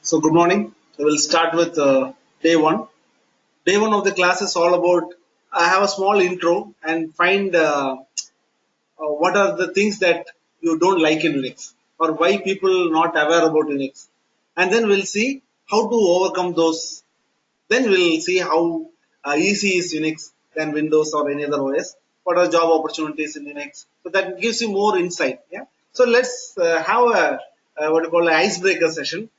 So good morning. We will start with day one. Day one of the class is all about. I have a small intro and find what are the things that you don't like in Unix or why people not aware about Unix, and then we'll see how to overcome those. Then we'll see how easy is Unix than Windows or any other OS. What are job opportunities in Unix? So that gives you more insight. Yeah. So let's have a what you call an icebreaker session.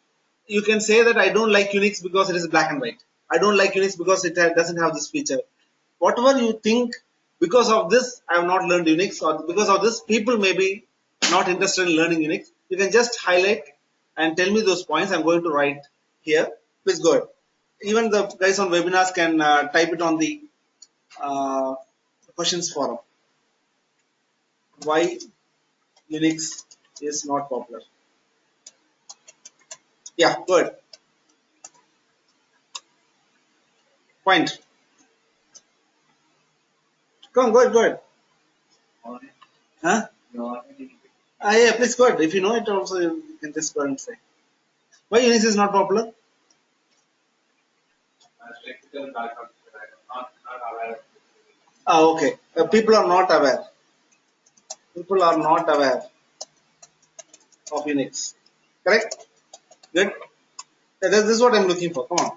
You can say that I don't like Unix because it is black and white. I don't like Unix because it doesn't have this feature. Whatever you think, because of this, I have not learned Unix, or because of this, people may be not interested in learning Unix. You can just highlight and tell me those points. I'm going to write here. Please go ahead. Even the guys on webinars can type it on the uh, questions forum. Why Unix is not popular? Yeah, go ahead. Point. Come on, go ahead, go ahead. Huh? Yeah, please go ahead. If you know it also, you can just go ahead and say. Why Unix is not popular? Okay. People are not aware. People are not aware of Unix. Correct? Good. This is what I'm looking for. Come on.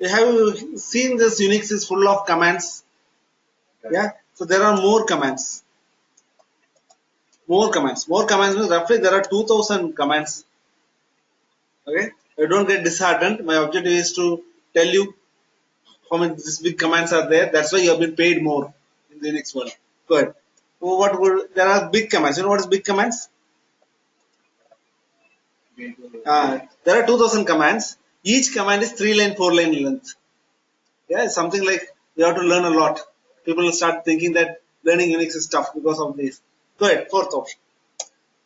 Have you seen this Unix is full of commands? Yeah. So there are more commands. More commands. More commands means roughly there are 2000 commands. Okay. I don't get disheartened. My objective is to tell you how many these big commands are there. That's why you have been paid more in the Unix world. Good. What would there are big commands? You know what is big commands? There are 2000 commands. Each command is 3 line, 4 line length. Yeah, it's something like you have to learn a lot. People will start thinking that learning Unix is tough because of this. Go ahead, fourth option.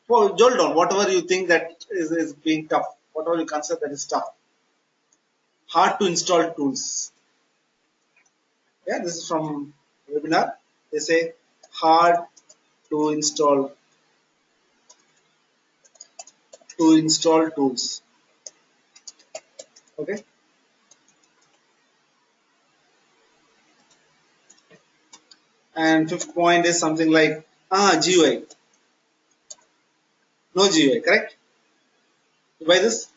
For Joel down, whatever you think that is being tough, whatever you consider that is tough. Hard to install tools. Yeah, this is from webinar. They say hard to install tools. Okay. And fifth point is something like GUI. No GUI, correct? Why this?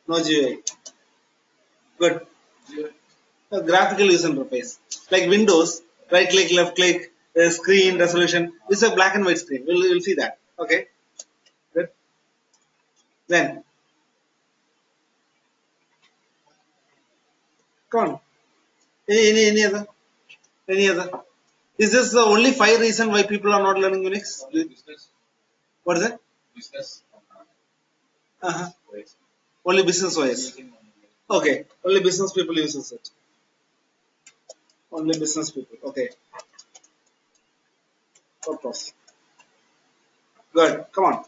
No GUI. Good. A graphical user interface. Like Windows, right click, left click, screen, resolution. This is a black and white screen. We'll see that. Okay. Good. Then, come on. Any other? Any other? Is this the only 5 reason why people are not learning Unix? What is it? Uh-huh. Only business OS. Okay. Only business people uses it. Only business people. Okay. Purpose. Good. Come on.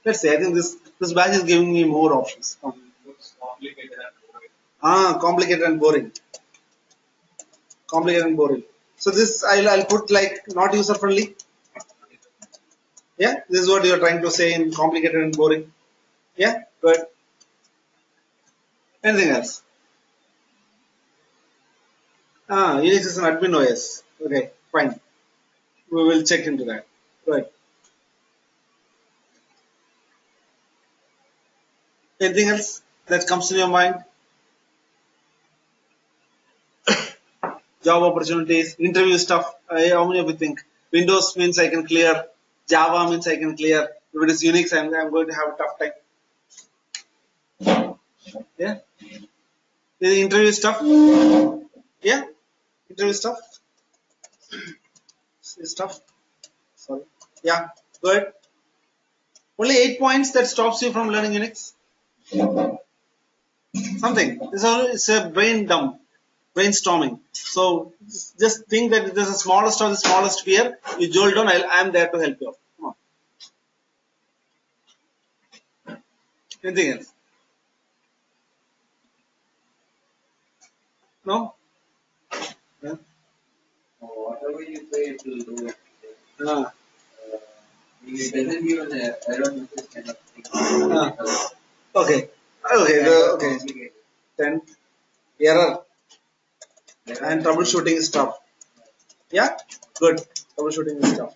Let's see. I think this batch is giving me more options. Complicated and boring. Complicated and boring. So this I'll put like not user friendly. Yeah, this is what you're trying to say in complicated and boring. Yeah, good. Anything else? Unix is an admin OS. Okay, fine. We will check into that. Good. Anything else that comes to your mind? Job opportunities, interview stuff. How many of you think Windows means I can clear, Java means I can clear. If it is Unix, I'm going to have a tough time. Yeah. The interview stuff. Yeah. Interview stuff. Stuff. Sorry. Yeah. Good. Only 8 points that stops you from learning Unix. Something. It's a brain dump. Brainstorming. So just think that this is the smallest of the smallest fear. You jolt on. I'm there to help you out. Come on. Anything else? No? Whatever you say, it will do it. It doesn't give an error message kind of thing. Okay. Okay. 10 error and troubleshooting is tough. Yeah, good. Troubleshooting is tough.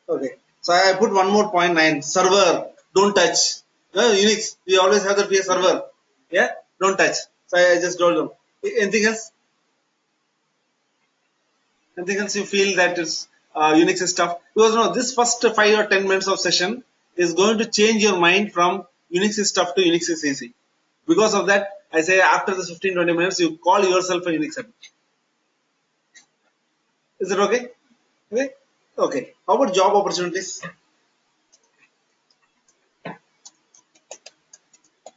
Okay. So I put one more point 9. Server, don't touch. Unix, we always have the fear server. Yeah, don't touch. So I just told them. Anything else? Anything else you feel that is Unix is tough? Because no, this first 5 or 10 minutes of session is going to change your mind from Unix is tough to Unix is easy. Because of that, I say after the 15-20 minutes, you call yourself a Unix admin. Is it okay? Okay. Okay. How about job opportunities?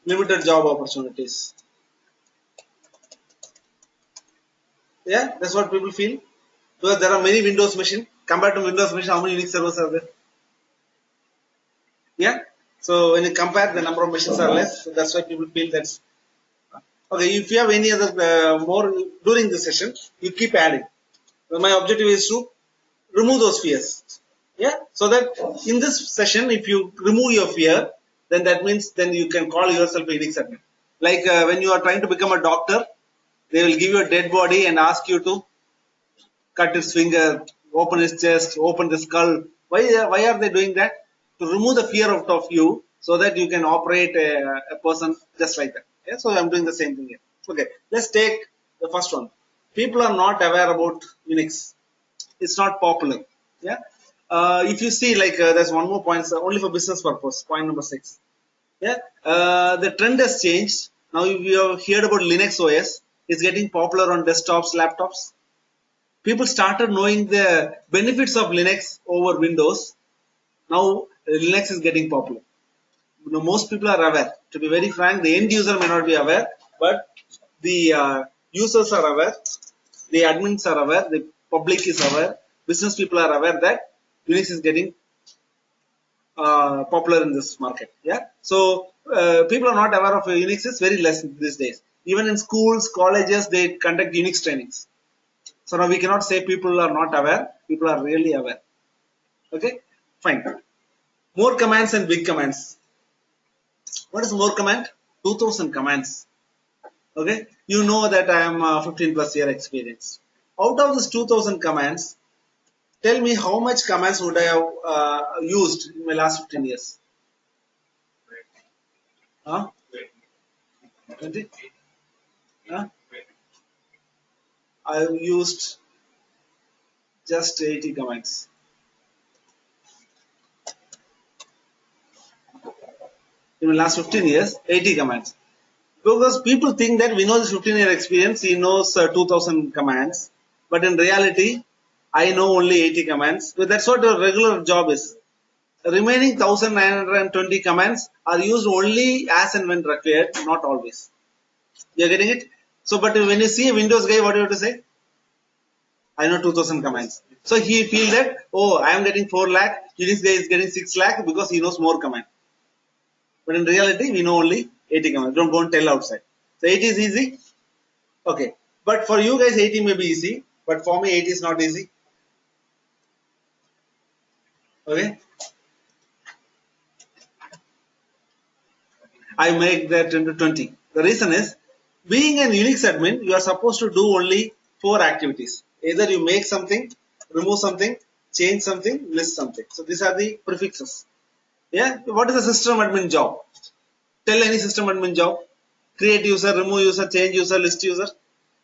Limited job opportunities. Yeah, that's what people feel. Because there are many Windows machine. Compared to Windows machine, how many Unix servers are there? Yeah. So when you compare, the number of machines are less. So that's why people feel that's okay. If you have any other more during the session, you keep adding. So my objective is to remove those fears. Yeah. So that in this session, if you remove your fear, then that means then you can call yourself a Unix admin. Like when you are trying to become a doctor, they will give you a dead body and ask you to cut his finger, open his chest, open the skull. Why are they doing that? To remove the fear out of you so that you can operate a person just like that. Yeah? So I'm doing the same thing here. Okay, let's take the first one. People are not aware about Unix. It's not popular. Yeah. If you see, like, there's one more point, only for business purpose. Point number 6. Yeah. The trend has changed. Now, if you have heard about Linux OS, it's getting popular on desktops, laptops. People started knowing the benefits of Linux over Windows. Now, Linux is getting popular. You know, most people are aware. To be very frank, the end user may not be aware, but the users are aware, the admins are aware, the public is aware, business people are aware that Unix is getting popular in this market. Yeah. So people are not aware of Unix is very less these days. Even in schools, colleges, they conduct Unix trainings. So now we cannot say people are not aware. People are really aware. Okay. Fine. More commands and big commands. What is more command? 2000 commands. Okay. You know that I am 15 plus year experience. Out of this 2000 commands, tell me how much commands would I have used in my last 15 years? Huh? 20? Huh? I have used just 80 commands. In the last 15 years, 80 commands. Because people think that we know this 15-year experience, he knows 2000 commands. But in reality, I know only 80 commands. So that's what your regular job is. The remaining 1920 commands are used only as and when required, not always. You are getting it? So, but when you see a Windows guy, what do you have to say? I know 2000 commands. So he feel that, oh, I am getting 4 lakh, Unix guy is getting 6 lakh because he knows more command. But in reality, we know only 80 commands. Don't go and tell outside. So 80 is easy. Okay. But for you guys, 80 may be easy. But for me, 80 is not easy. Okay. I make that into 20. The reason is, being an Unix admin, you are supposed to do only 4 activities. Either you make something, remove something, change something, list something. So these are the prefixes. Yeah. What is a system admin job? Tell any system admin job. Create user, remove user, change user, list user.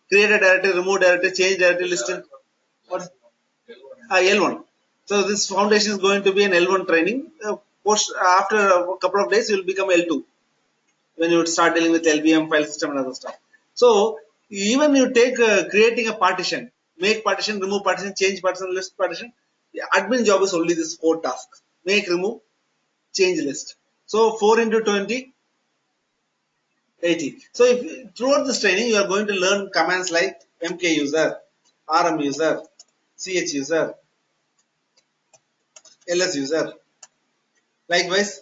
Create a directory, remove directory, change directory, list. What? L1. So this foundation is going to be an L1 training. After a couple of days, you will become L2. When you would start dealing with LVM, file system and other stuff. So even you take creating a partition, make partition, remove partition, change partition, list partition. The admin job is only this 4 tasks. Make, remove, change list. So 4 into 20, 80. So if throughout this training you are going to learn commands like mk user, rm user, ch user, ls user. Likewise,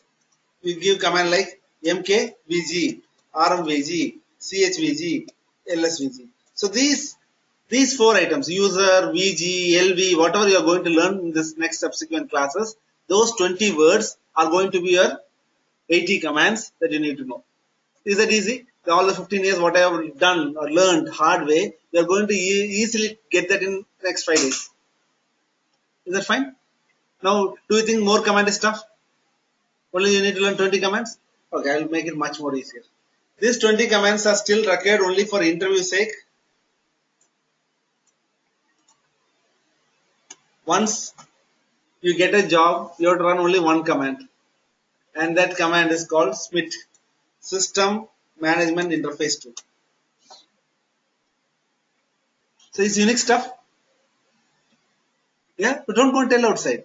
you give command like mkvg, rmvg, chvg, lsvg. So these These four items, user, VG, LV, whatever you are going to learn in this next subsequent classes, those 20 words are going to be your 80 commands that you need to know. Is that easy? All the 15 years, what I have done or learned hard way, you are going to easily get that in next 5 days. Is that fine? Now, do you think more command is tough? Only you need to learn 20 commands? Okay, I will make it much more easier. These 20 commands are still required only for interview sake. Once you get a job, you have to run only one command. And that command is called SMIT, System Management Interface Tool. So it's unique stuff. Yeah, but don't go and tell outside.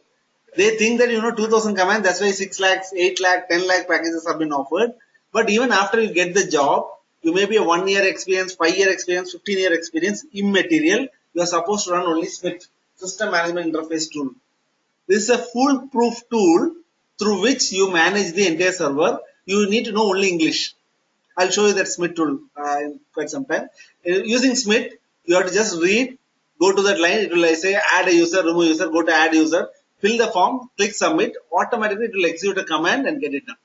They think that 2000 commands, that's why 6 lakhs, 8 lakh, 10 lakh packages have been offered. But even after you get the job, you may be a 1 year experience, 5 year experience, 15 year experience, immaterial. You are supposed to run only SMIT, System Management Interface Tool. This is a foolproof tool through which you manage the entire server. You need to know only English. I'll show you that SMIT tool in quite some time. Using SMIT, you have to just read, go to that line, it will say add a user, remove user, go to add user, fill the form, click submit, automatically it will execute a command and get it done.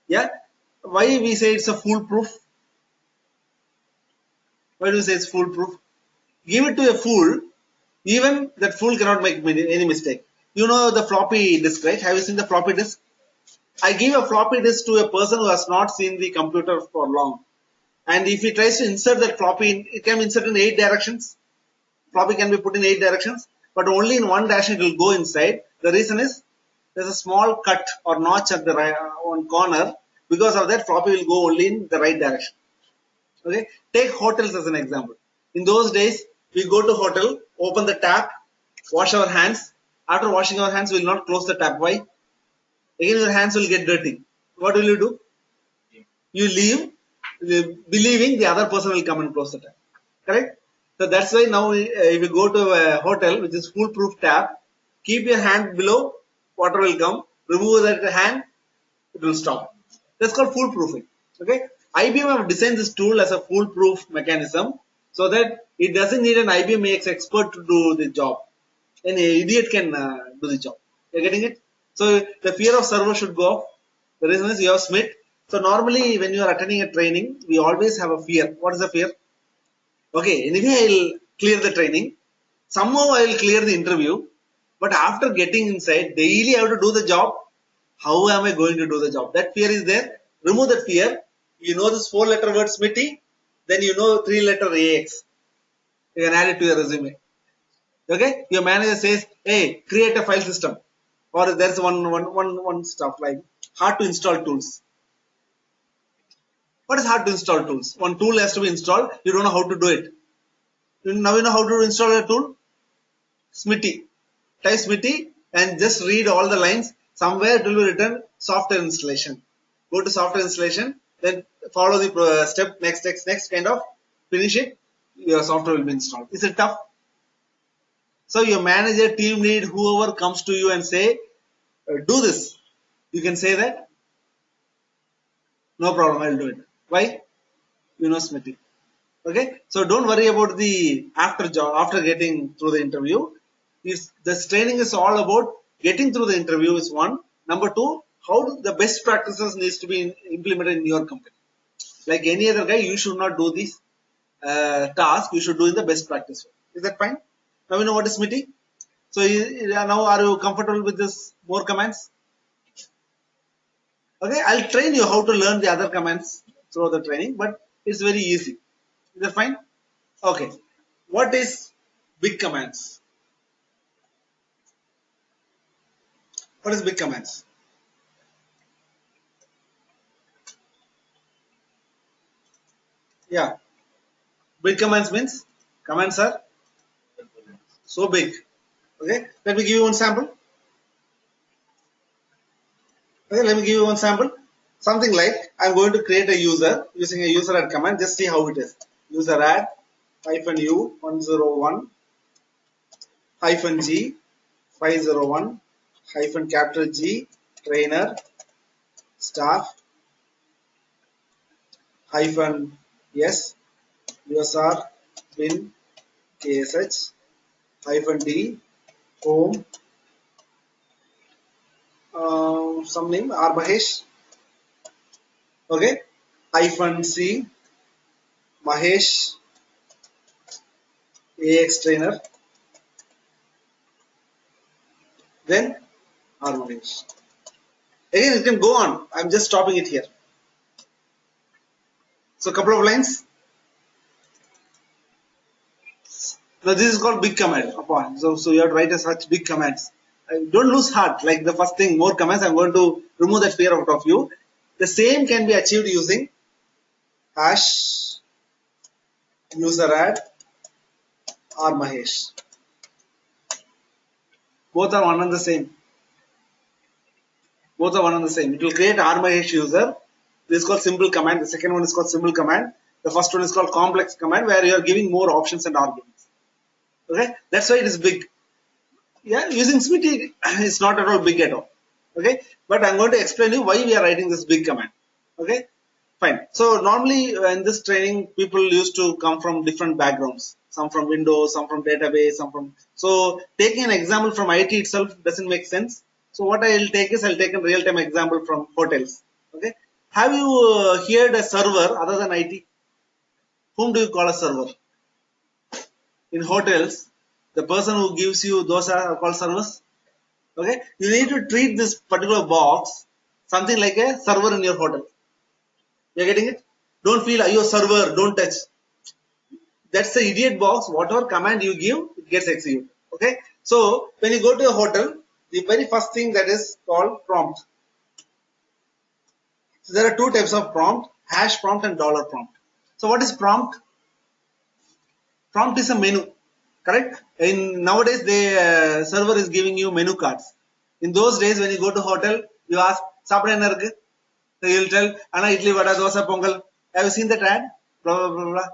Yeah. Why we say it's a foolproof? Why do we say it's foolproof? Give it to a fool, even that fool cannot make any mistake. You know the floppy disk, right? Have you seen the floppy disk? I give a floppy disk to a person who has not seen the computer for long. And if he tries to insert that floppy, it can be inserted in 8 directions. Floppy can be put in 8 directions, but only in one direction it will go inside. The reason is there's a small cut or notch at the right, one corner. Because of that, floppy will go only in the right direction. Okay, take hotels as an example. In those days, we go to hotel, open the tap, wash our hands. After washing our hands, we will not close the tap. Why? Again, your hands will get dirty. What will you do? You leave, believing the other person will come and close the tap. Correct? So that's why now if you go to a hotel which is foolproof tap, keep your hand below, water will come. Remove that hand, it will stop. That's called foolproofing. Okay? IBM have designed this tool as a foolproof mechanism so that it doesn't need an IBM AIX expert to do the job. Any idiot can do the job. You're getting it? So the fear of server should go off. The reason is you have SMIT. So normally when you are attending a training, we always have a fear. What is the fear? Okay, anyway I'll clear the training. Somehow I will clear the interview. But after getting inside, daily I have to do the job. How am I going to do the job? That fear is there. Remove that fear. You know this 4-letter word SMIT, then you know 3-letter AX. You can add it to your resume. Okay? Your manager says, hey, create a file system. Or there's one stuff like hard to install tools. What is hard to install tools? One tool has to be installed. You don't know how to do it. Now you know how to install a tool? SMIT. Type SMIT and just read all the lines. Somewhere it will be written software installation. Go to software installation. Then follow the step next, kind of finish it. Your software will be installed. Is it tough? So your manager, team lead, whoever comes to you and say, do this. You can say that. No problem, I'll do it. Why? You know SMIT. Okay. So don't worry about the after getting through the interview. This training is all about getting through the interview is one. Number two, how the best practices needs to be implemented in your company. Like any other guy, you should not do this task. You should do in the best practice way. Is that fine? Now we know what is SMIT. So now are you comfortable with this more commands? Okay, I'll train you how to learn the other commands through the training, but it's very easy. Is that fine? Okay. What is big commands? What is big commands? Yeah. Big commands means commands are so big. Okay. Let me give you one sample. Okay, let me give you one sample. Something like I'm going to create a user using a user add command. Just see how it is. User add -u 101 -g 501 -G trainer staff -s usr bin ASH hyphen D home some name R Mahesh. Okay, hyphen C Mahesh AX trainer. Then R Mahesh. Again, it can go on. I'm just stopping it here. So, couple of lines. Now, this is called big command. So you have to write as such big commands. Don't lose heart. Like the first thing, more commands. I'm going to remove that fear out of you. The same can be achieved using hash user add or Mahesh. Both are one and the same. Both are one and the same. It will create R Mahesh user. This is called simple command. The second one is called simple command. The first one is called complex command, where you are giving more options and arguments. Okay, that's why it is big. Yeah, using Smitty is not at all big at all. Okay, but I'm going to explain you why we are writing this big command. Okay, fine. So normally in this training, people used to come from different backgrounds. Some from Windows, some from database, some from. So taking an example from IT itself doesn't make sense. So what I'll take is I'll take a real-time example from hotels. Okay, have you heard a server other than IT? Whom do you call a server? In hotels, the person who gives you those are called servers. Okay, you need to treat this particular box something like a server in your hotel. You're getting it? Don't feel your server, don't touch. That's the idiot box. Whatever command you give, it gets executed. Okay, so when you go to a hotel, the very first thing that is called prompt. So there are two types of prompt: hash prompt and dollar prompt. So what is prompt? Prompt is a menu, correct? In nowadays, the server is giving you menu cards. In those days, when you go to hotel, you ask, "Sapda enna irukku?" So he'll tell, "Anna idli vada dosa pongal." Have you seen that ad? Blah blah blah blah.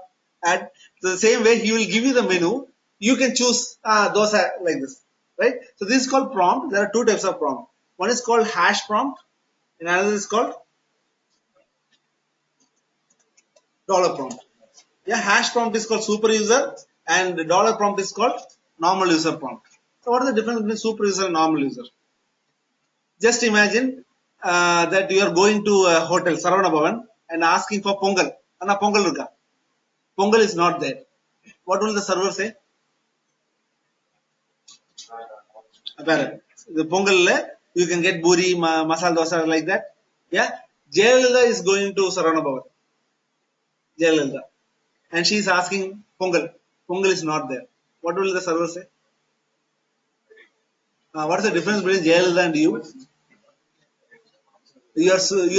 Ad. So the same way, he will give you the menu. You can choose dosa like this, right? So this is called prompt. There are two types of prompt. One is called hash prompt, and another is called dollar prompt. Yeah, hash prompt is called super user and dollar prompt is called normal user prompt. So what is the difference between super user and normal user? Just imagine that you are going to a hotel, Saravana Bhavan, and asking for Pongal. Anna Pongal Ruka. Pongal is not there. What will the server say? Apparent. The Pongal, you can get buri, masala dosa like that. Yeah. Jayalalitha is going to Saravana Bhavan. Jayalalitha. And she is asking Pongal. Pongal is not there. What will the server say? What is the difference between Jayalalitha and you? You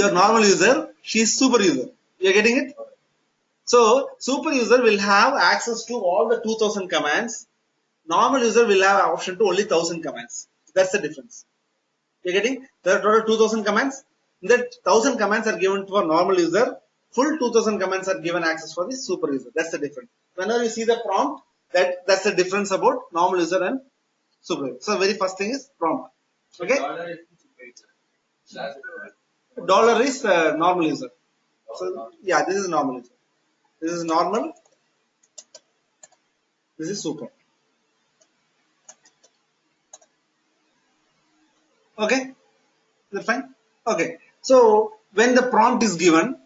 are normal user, she is super user. You are getting it? So, super user will have access to all the 2000 commands. Normal user will have option to only 1000 commands. That's the difference. You are getting? There are total 2000 commands. That 1000 commands are given for normal user. Full 2000 commands are given access for the super user. That's the difference. Whenever you see the prompt, that's the difference about normal user and super user. So, very first thing is prompt. Okay? Dollar is normal user. So yeah, this is normal user. This is normal. This is super. Okay, is that fine? Okay. So when the prompt is given,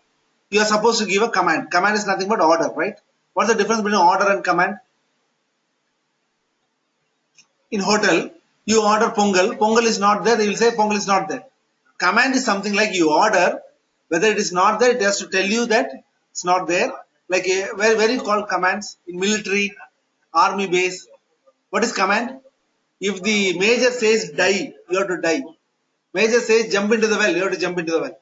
you are supposed to give a command. Command is nothing but order, right? What's the difference between order and command? In hotel, you order Pongal. Pongal is not there. They will say Pongal is not there. Command is something like you order. Whether it is not there, it has to tell you that it's not there. Like where you call commands in military, army base. What is command? If the major says die, you have to die. Major says jump into the well, you have to jump into the well.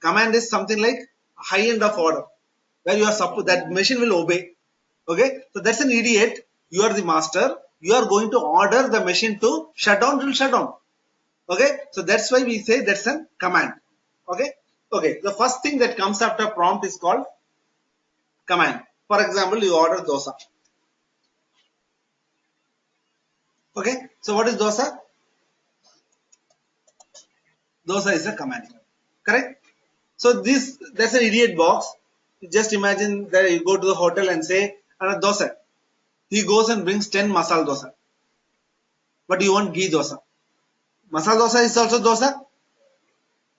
Command is something like high end of order, where you are supposed that machine will obey. Okay, so that's an idiot. You are the master. You are going to order the machine to shut down, it will shut down. Okay, so that's why we say that's a command. Okay, okay. The first thing that comes after prompt is called command. For example, you order dosa. Okay, so what is dosa? Dosa is a command. Correct? So that's an idiot box. Just imagine that you go to the hotel and say, dosa. He goes and brings 10 masala dosa. But you want ghee dosa. Masala dosa is also dosa.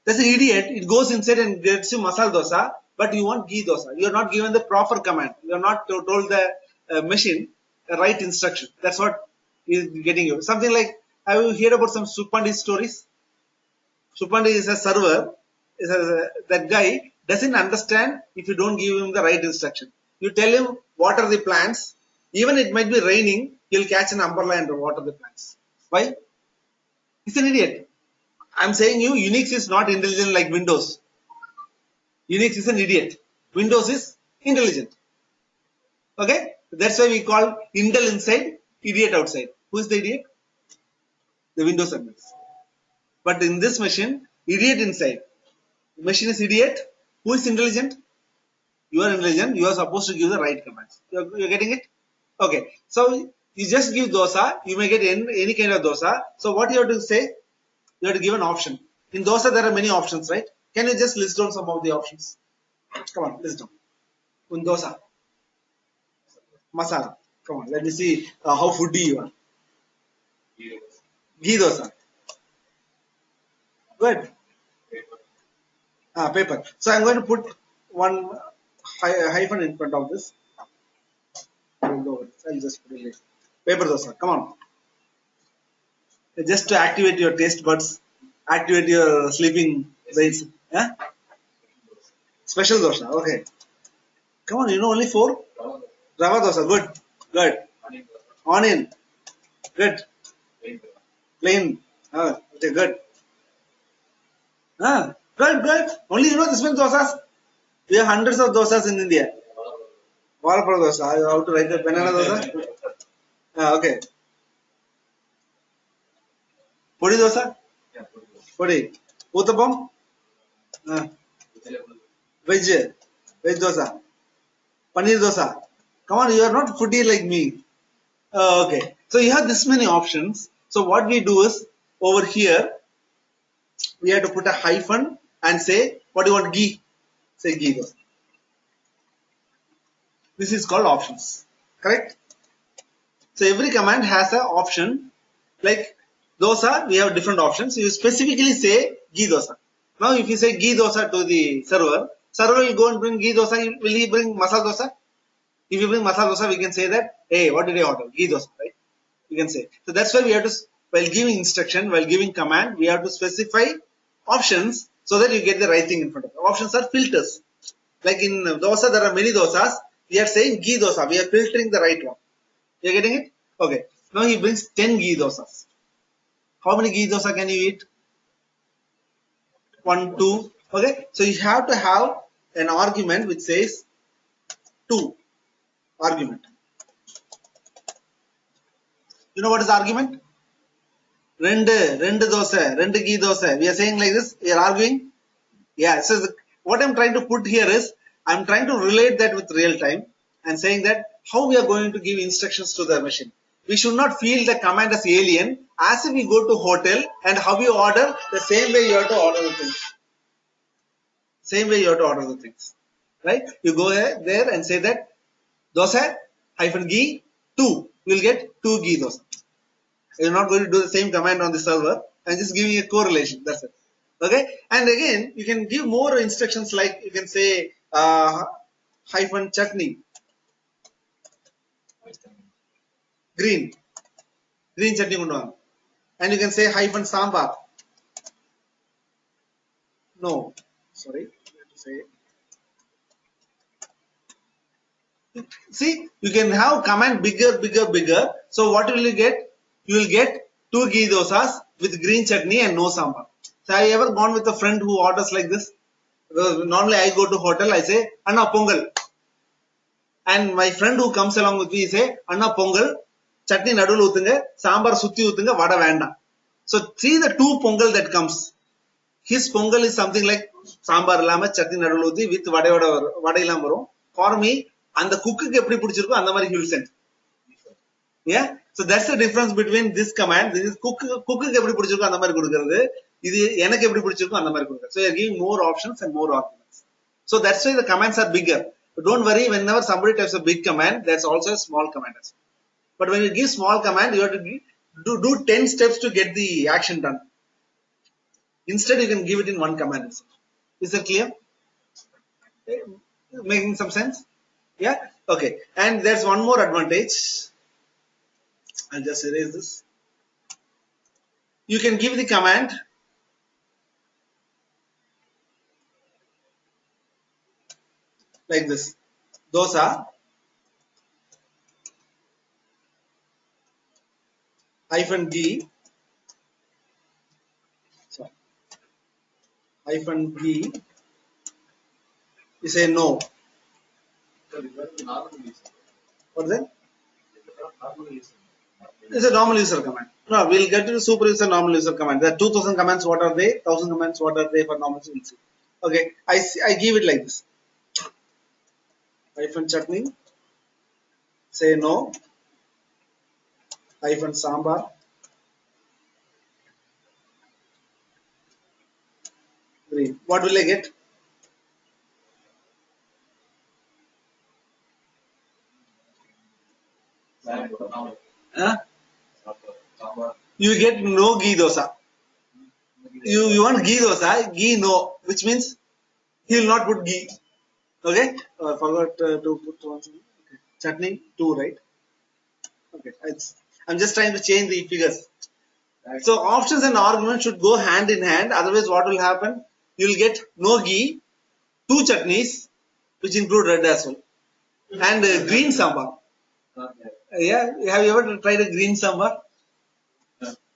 That's an idiot. It goes inside and gets you masala dosa, but you want ghee dosa. You are not given the proper command. You are not told the machine the right instruction. That's what is getting you. Something like, have you heard about some Supandi stories? Supandi is a server. That guy doesn't understand if you don't give him the right instruction. You tell him water the plants. Even it might be raining, he'll catch an umbrella and water the plants. Why? He's an idiot. I'm saying you, Unix is not intelligent like Windows. Unix is an idiot. Windows is intelligent. Okay? That's why we call Intel inside, idiot outside. Who is the idiot? The Windows admins. But in this machine, idiot inside. The machine is idiot. Who is intelligent? You are intelligent. You are supposed to give the right commands. You're getting it? Okay. So you just give dosa. You may get any kind of dosa. So what you have to say? You have to give an option. In dosa, there are many options, right? Can you just list down some of the options? Come on, list down. In dosa. Masala. Come on, let me see how foodie you are. Ghee dosa. Good. Paper. So I'm going to put one hyphen in front of this. I'll just put it. Paper dosa. Come on. Just to activate your taste buds, activate your sleeping brains. Yeah? Special dosa. Okay. Come on, you know only 4? Rava dosa. Good. Good. Onion. Good. Plain. Okay, good. Good, good. Only you know this many dosas. We have hundreds of dosas in India. Valapura dosa. How to write the banana dosa? Okay. Podi dosa? Podi. Uttapam? Veg. Veg dosa. Paneer dosa. Come on, you are not foodie like me. Okay. So you have this many options. So what we do is, over here, we have to put a hyphen and say, what do you want? Ghee. Say ghee dosa. This is called options. Correct? So every command has an option. Like dosa, we have different options. You specifically say ghee dosa. Now if you say ghee dosa to the server will go and bring ghee dosa. Will he bring masala dosa? If you bring masala dosa, we can say that, hey, what did I order? Ghee dosa, right? You can say. So that's why we have to, while giving instruction, while giving command, we have to specify options so that you get the right thing in front of you. Options are filters. Like in dosa, there are many dosas. We are saying ghee dosa. We are filtering the right one. You are getting it? Okay. Now he brings 10 ghee dosas. How many ghee dosa can you eat? 1, 2. Okay. So you have to have an argument which says 2. Argument. You know what is argument? Rendu dosa, rendu ghee dosa. We are saying like this. We are arguing. Yeah. So what I'm trying to put here is, I'm trying to relate that with real time and saying that how we are going to give instructions to the machine. We should not feel the command as alien. As if we go to hotel and how you order, the same way you have to order the things. Same way you have to order the things. Right? You go there and say that dosa hyphen ghee 2. You will get 2 ghee dosa. You're not going to do the same command on the server. I'm just giving a correlation. That's it. Okay. And again, you can give more instructions like you can say hyphen chutney. Green chutney undavanga. And you can say hyphen sambar. No, sorry. Say. See, you can have command bigger. So what will you get? You will get 2 ghee dosas with green chutney and no sambar. So have you ever gone with a friend who orders like this? Normally I go to hotel, I say, Anna Pongal. And my friend who comes along with me say, Anna Pongal, chutney nadul uthunga, sambar sutti uthunga, vada vanda. So see the 2 pongal that comes. His pongal is something like sambar illama chutney nadul uthi with vada illam varum. For me, and the cook eppadi pidichirukko andha mari he will send. Yeah. So that's the difference between this command. This is cook eppadi pidichirukko andha mari kudukuradhu. Idu enakku eppadi pidichirukko andha mari kudukuradhu. So you are giving more options and more arguments. So that's why the commands are bigger. But don't worry, whenever somebody types a big command, that's also a small command as well. But when you give small command, you have to do 10 steps to get the action done. Instead, you can give it in one command itself. Is that clear? Making some sense? Yeah? Okay. And there's one more advantage. I'll just erase this. You can give the command like this. Dosa -d sorry, -d. You say no. What's that? It's a normal user command. No, we'll get to the super user normal user command. There are 2000 commands. What are they? 1000 commands. What are they for normal user? Okay, I give it like this. -chutney. Say no. -sambar. Green. What will I get? Huh? You get no ghee dosa. You want ghee dosa, ghee no, which means he will not put ghee. Okay? I forgot to put one. Okay. Chutney 2, right? Okay. I'm just trying to change the figures. So options and arguments should go hand in hand. Otherwise, what will happen? You will get no ghee, 2 chutneys, which include red as well, and green sambar. Yeah, have you ever tried a green sambar?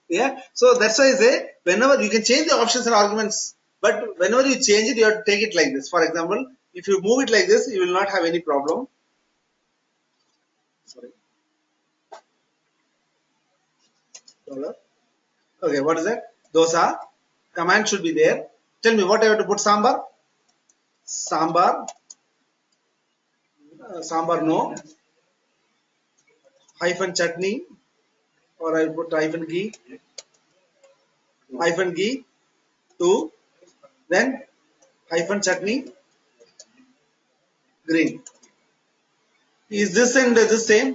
Yeah, so that's why I say whenever you can change the options and arguments, but whenever you change it, you have to take it like this. For example, if you move it like this, you will not have any problem. Sorry. Okay, what is that? Dosa. Command should be there. Tell me what I have to put sambar. Sambar. Sambar no. -chutney, or I will put -ghee. -ghee 2. Then -chutney green. Is this and this same?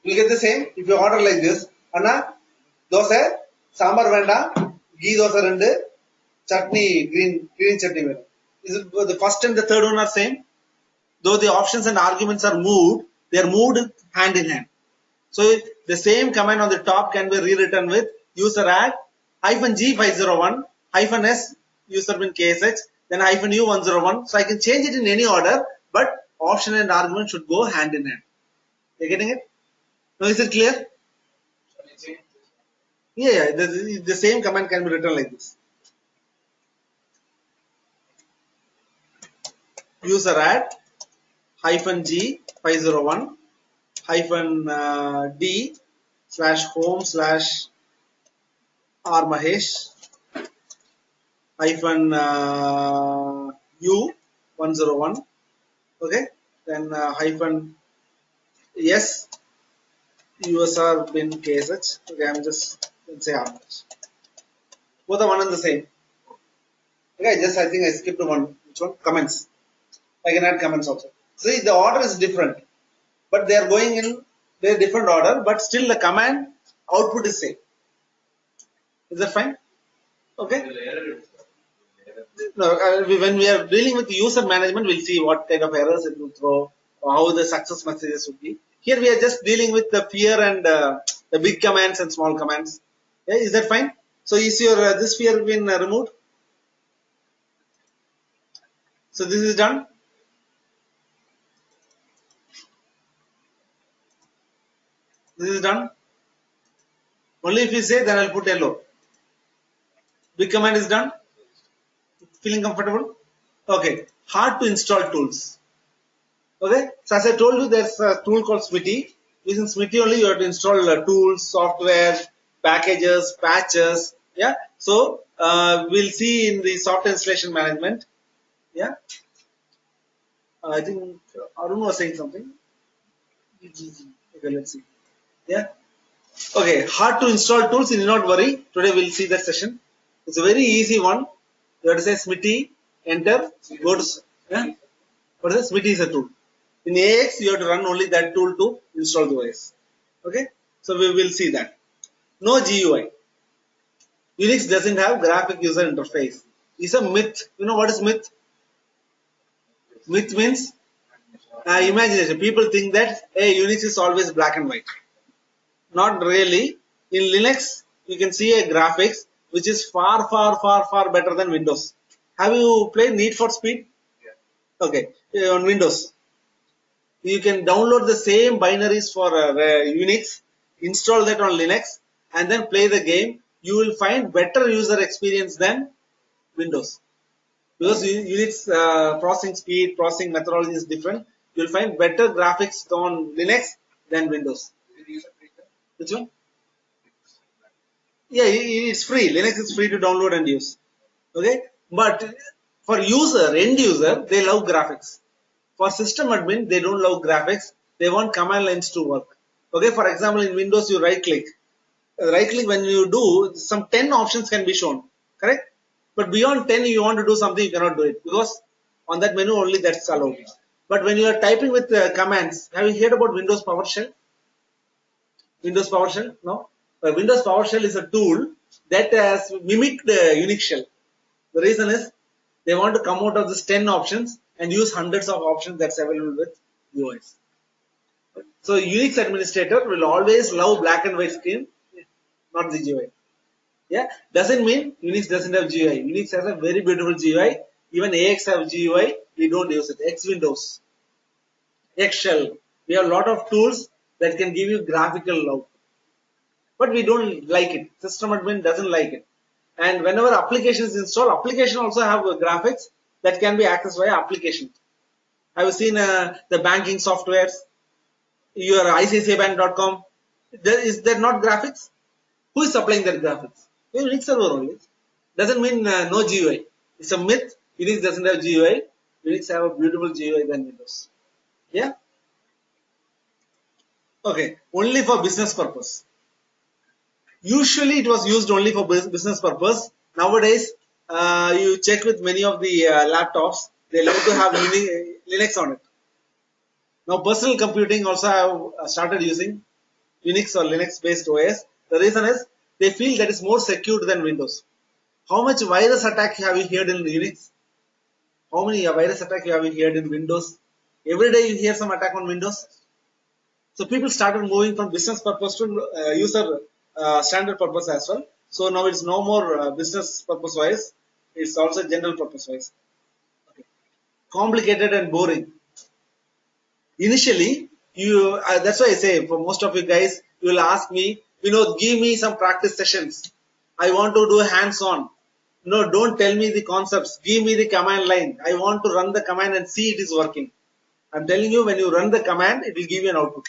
You get the same if you order like this. Anna, dosa, sambar venda, ghee dosa rendu, chutney green chutney venda. Is it the first and the third one are same? Though the options and arguments are moved, they are moved hand in hand. So the same command on the top can be rewritten with user add -g501 -s user bin ksh, then -u101. So I can change it in any order, but option and argument should go hand in hand. You getting it? Now is it clear? Yeah, the same command can be written like this. User add -g501 -d /home/r Mahesh -u101. Okay, then -s usr bin ksh. Okay, I'm just say r Mahesh. Both are one and the same. Okay, I think I skipped one. Which one? Comments. I can add comments also. See, the order is different, but they are going in their different order, but still the command output is same. Is that fine? Okay. No, when we are dealing with user management, we'll see what kind of errors it will throw, or how the success messages would be. Here we are just dealing with the fear and the big commands and small commands. Yeah, is that fine? So is your this fear been removed? So this is done. This is done. Only if you say, then I'll put yellow. Big command is done. Feeling comfortable? Okay. Hard to install tools. Okay. So as I told you, there's a tool called Smitty. Using Smitty only, you have to install tools, software, packages, patches. Yeah. So we'll see in the software installation management. Yeah. I think Arun was saying something. Okay, let's see. Yeah. Okay, hard to install tools, you need not worry. Today we'll see that session. It's a very easy one. You have to say Smitty, enter, go to, yeah? What is it? Smitty is a tool. In AIX, you have to run only that tool to install the OS. Okay, so we will see that. No GUI. Unix doesn't have graphic user interface. It's a myth. You know what is myth? Myth means imagination. People think that hey, Unix is always black and white. Not really. In Linux, you can see a graphics which is far, far, far, far better than Windows. Have you played Need for Speed? Okay, on Windows. You can download the same binaries for Unix, install that on Linux, and then play the game. You will find better user experience than Windows. Because Unix processing speed, processing methodology is different. You will find better graphics on Linux than Windows. Which one? Yeah, it's free. Linux is free to download and use. Okay, but for end user, they love graphics. For system admin, they don't love graphics. They want command lines to work. Okay, for example, in Windows, you right click. Right click when you do, some 10 options can be shown. Correct? But beyond 10, you want to do something, you cannot do it because on that menu only that's allowed. But when you are typing with commands, have you heard about Windows PowerShell? Windows PowerShell? No? Windows PowerShell is a tool that has mimicked the Unix shell. The reason is they want to come out of this 10 options and use hundreds of options that's available with UIs. So Unix administrator will always love black and white screen, not the GUI. Yeah, doesn't mean Unix doesn't have GUI. Unix has a very beautiful GUI. Even AIX have GUI. We don't use it. X Windows, X Shell. We have a lot of tools that can give you graphical output. But we don't like it. System admin doesn't like it. And whenever applications install, application also have graphics that can be accessed via application. I've seen the banking softwares, your ICICIbank.com. Is there not graphics? Who is supplying that graphics? Unix server only. Doesn't mean no GUI. It's a myth. Unix doesn't have GUI. Unix have a beautiful GUI than Windows. Yeah? Okay. Only for business purpose. Usually it was used only for business purpose. Nowadays, you check with many of the laptops, they love to have Linux on it. Now, personal computing also have started using Unix or Linux based OS. The reason is they feel that is more secure than Windows. How much virus attack have you heard in Unix? How many virus attack have you heard in Windows? Every day you hear some attack on Windows. So people started moving from business purpose to user standard purpose as well. So now it's no more business purpose wise. It's also general purpose wise. Okay. Complicated and boring. Initially, that's why I say for most of you guys, you will ask me, give me some practice sessions. I want to do hands-on. No, don't tell me the concepts. Give me the command line. I want to run the command and see it is working. I'm telling you, when you run the command, it will give you an output.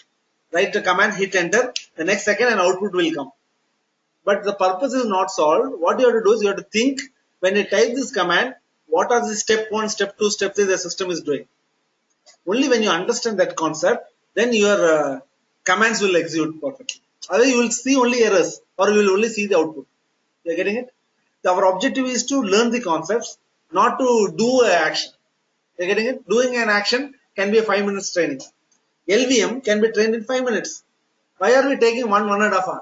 Write the command, hit enter. The next second, an output will come. But the purpose is not solved. What you have to do is you have to think, when you type this command, what are the step 1, step 2, step 3 the system is doing. Only when you understand that concept, then your commands will execute perfectly. Otherwise, you will see only errors or you will only see the output. You are getting it? So our objective is to learn the concepts, not to do an action. You are getting it? Doing an action can be a 5 minutes training. LVM can be trained in 5 minutes. Why are we taking 1.5 hours?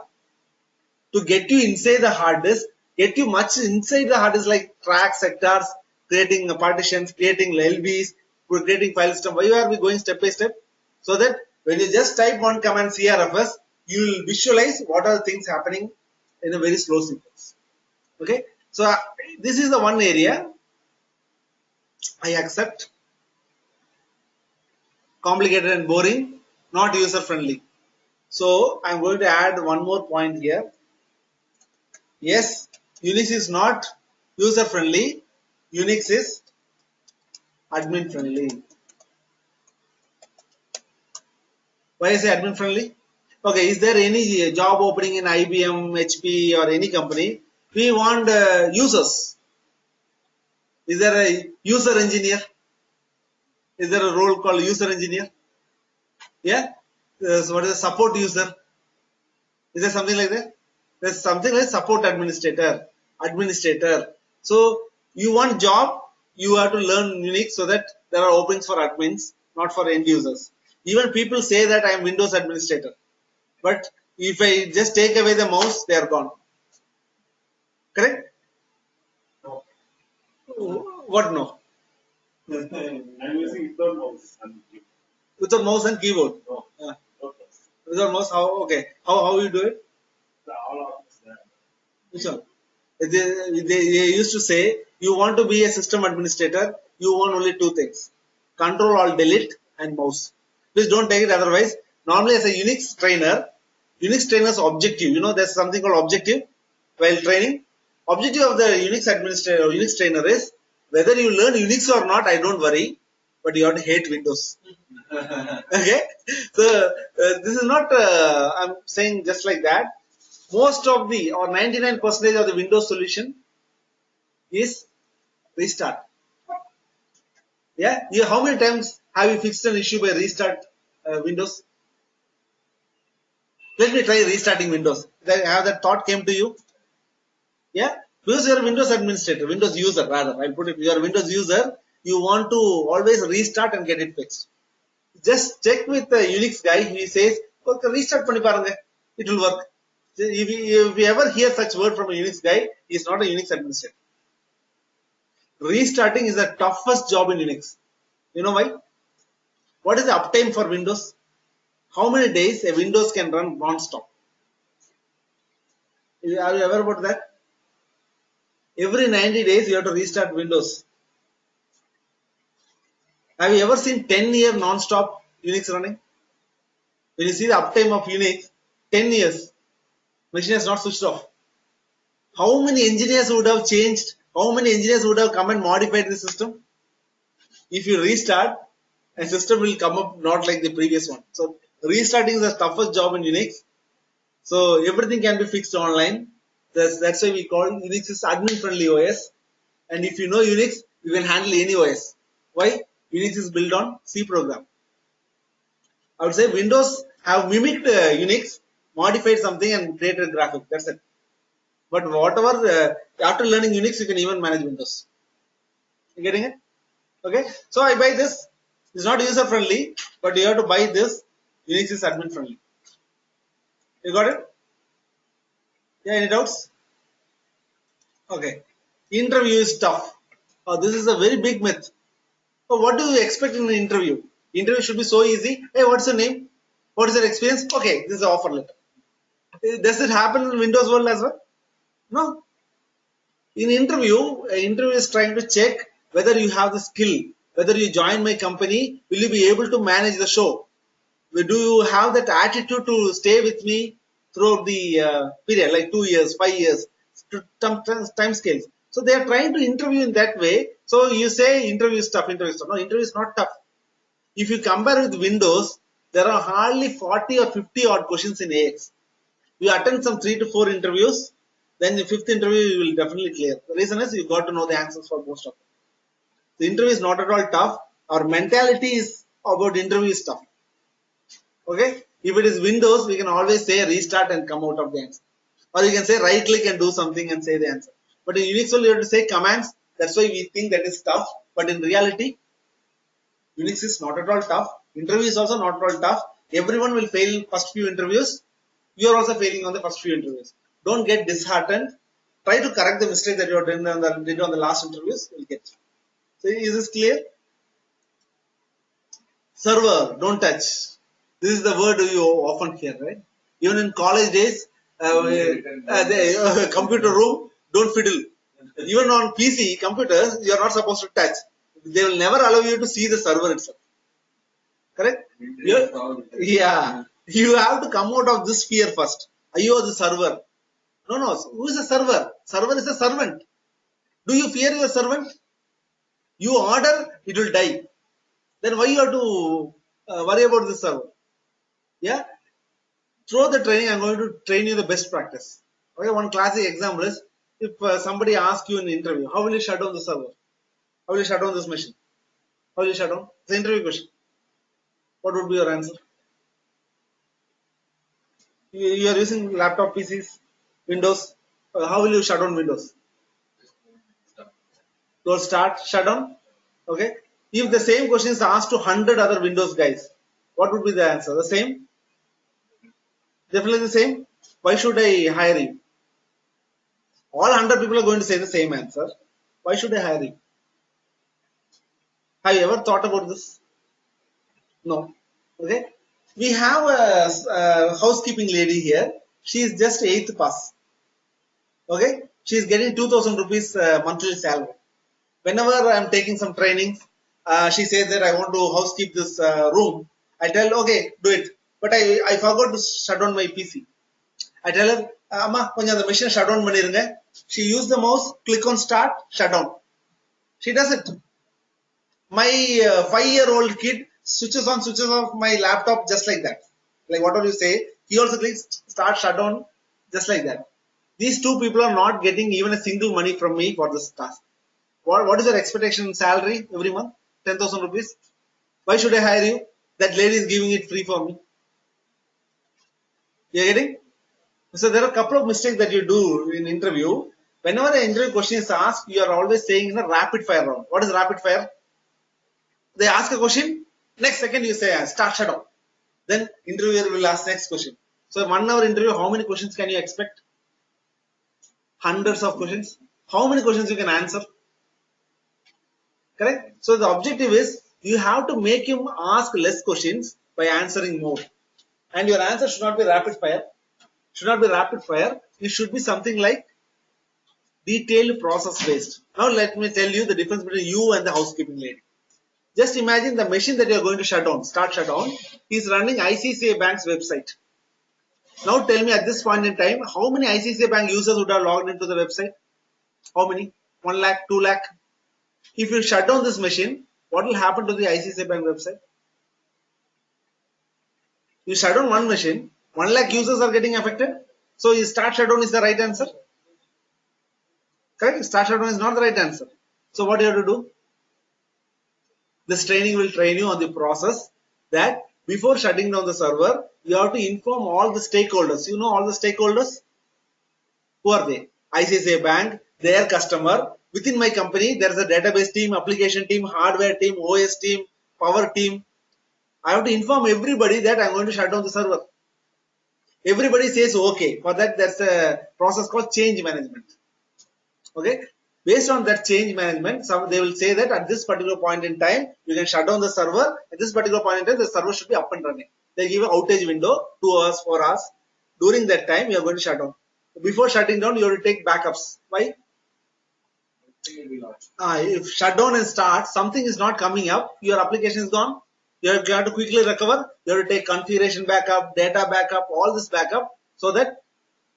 To get you inside the hard disk, get you much inside the hard disk like tracks, sectors, creating partitions, creating LVs, creating file system. Why are we going step by step? So that when you just type one command CRFS, you will visualize what are the things happening in a very slow sequence. Okay. So this is the one area I accept. Complicated and boring, not user friendly. So I'm going to add one more point here. Yes, Unix is not user friendly. Unix is admin friendly. Why is it admin friendly? Okay, is there any job opening in IBM, HP or any company? We want users. Is there a user engineer? Is there a role called user engineer? Yeah. So what is a support user? Is there something like that? There's something like support administrator. So you want job, you have to learn Unix so that there are openings for admins, not for end users. Even people say that I am Windows administrator. But if I just take away the mouse, they are gone. Correct? No. What no? I'm using without mouse and keyboard. Without mouse and keyboard. No. Uh, Without mouse. without mouse, how? Okay. How you do it? All of us there. Which one? They used to say, you want to be a system administrator, you want only two things: Control Alt Delete and mouse. Please don't take it otherwise. Normally, as a Unix trainer's objective, there's something called objective while training. Objective of the Unix administrator or Unix trainer is whether you learn Unix or not, I don't worry, but you have to hate Windows. Okay, so this is not. I'm saying just like that. Most of the or 99% of the Windows solution is restart. Yeah, how many times have you fixed an issue by restart Windows? Let me try restarting Windows. Have that thought came to you? Yeah, because you're a Windows administrator, Windows user rather. I'll put it. You're a Windows user. You want to always restart and get it fixed. Just check with the Unix guy. He says, "Okay, restart panni parunga. It will work." If you ever hear such word from a Unix guy, he's not a Unix administrator. Restarting is the toughest job in Unix. You know why? What is the uptime for Windows? How many days a Windows can run non-stop? Are you aware about that? Every 90 days you have to restart Windows. Have you ever seen 10-year non-stop Unix running? When you see the uptime of Unix, 10 years, machine has not switched off. How many engineers would have changed? How many engineers would have come and modified the system? If you restart, a system will come up not like the previous one. So restarting is the toughest job in Unix. So everything can be fixed online. That's why we call Unix is admin friendly OS. And if you know Unix, you can handle any OS. Why? Unix is built on C program. I would say Windows have mimicked Unix, modified something and created a graphic. That's it. But whatever, after learning Unix, you can even manage Windows. You getting it? Okay. So I buy this. It's not user friendly, but you have to buy this. Unix is admin friendly. You got it? Yeah, any doubts? Okay. Interview is tough. This is a very big myth. So what do you expect in an interview? Interview should be so easy. Hey, what's your name? What is your experience? Okay, this is the offer letter. Does it happen in Windows world as well? No. In interview is trying to check whether you have the skill, whether you join my company, will you be able to manage the show? Do you have that attitude to stay with me throughout the period, like 2 years, 5 years, time scales? So they are trying to interview in that way. So you say interview is tough, interview is tough. No, interview is not tough. If you compare with Windows, there are hardly 40 or 50 odd questions in AX. You attend some 3 to 4 interviews, then the fifth interview you will definitely clear. The reason is you got to know the answers for most of them. The interview is not at all tough. Our mentality is about interview is tough. Okay? If it is Windows, we can always say restart and come out of the answer. Or you can say right click and do something and say the answer. But in Unix, you have to say commands. That's why we think that is tough. But in reality, Unix is not at all tough. Interview is also not at all tough. Everyone will fail first few interviews. You are also failing on the first few interviews. Don't get disheartened. Try to correct the mistake that you did on the last interviews. You'll get. So is this clear? Server, don't touch. This is the word you often hear, right? Even in college days, the computer room, don't fiddle. Even on PC computers, you are not supposed to touch. They will never allow you to see the server itself. Correct? Yeah. You have to come out of this fear first. Are you the server? No. Who is a server? Server is a servant. Do you fear your servant? You order, it will die. Then why you have to worry about the server? Yeah. Through the training, I'm going to train you the best practice. Okay. One classic example is if somebody asks you in the interview, how will you shut down the server? How will you shut down this machine? How will you shut down? It's an interview question. What would be your answer? You are using laptop PCs, Windows. How will you shut down Windows? Go start, shut down. Okay. If the same question is asked to 100 other Windows guys, What would be the answer? The same? Definitely the same. Why should I hire you? All 100 people are going to say the same answer. Why should I hire you? Have you ever thought about this? No. Okay. We have a housekeeping lady here. She is just 8th pass. Okay. She is getting 2000 rupees monthly salary. Whenever I'm taking some trainings, she says that I want to housekeep this room. I tell, okay, do it. But I forgot to shut down my PC. I tell her, Amma, konja the machine shut down pannirunga. She used the mouse, click on start, shut down. She does it. My 5-year-old kid switches on, switches off my laptop just like that. Like whatever you say, he also clicks start, shut down, just like that. These two people are not getting even a single money from me for this task. What is your expectation in salary every month? 10,000 rupees. Why should I hire you? That lady is giving it free for me. You are getting? So there are a couple of mistakes that you do in interview. Whenever an interview question is asked, you are always saying in a rapid fire round. What is rapid fire? They ask a question, next second you say start, shut down. Then interviewer will ask next question. So 1 hour interview, how many questions can you expect? Hundreds of questions. How many questions you can answer? Correct? So the objective is you have to make him ask less questions by answering more. And your answer should not be rapid fire. Should not be rapid fire. It should be something like detailed process based. Now let me tell you the difference between you and the housekeeping lady. Just imagine the machine that you are going to shut down, start shut down, is running ICICI Bank's website. Now tell me at this point in time, how many ICICI Bank users would have logged into the website? How many? 1 lakh, 2 lakh? If you shut down this machine, what will happen to the ICICI Bank website? You shut down one machine, 1 lakh users are getting affected. So you start shutdown is the right answer. Correct? Start shutdown is not the right answer. So what you have to do? This training will train you on the process that before shutting down the server, you have to inform all the stakeholders. You know all the stakeholders? Who are they? ICICI Bank, their customer. Within my company, there is a database team, application team, hardware team, OS team, power team. I have to inform everybody that I'm going to shut down the server. Everybody says okay. For that, there's a process called change management. Okay. Based on that change management, they will say that at this particular point in time, you can shut down the server. At this particular point in time, the server should be up and running. They give an outage window, 2 hours, 4 hours. During that time, you are going to shut down. Before shutting down, you have to take backups. Why? If shut down and start, something is not coming up, your application is gone. You have to quickly recover. You have to take configuration backup, data backup, all this backup, so that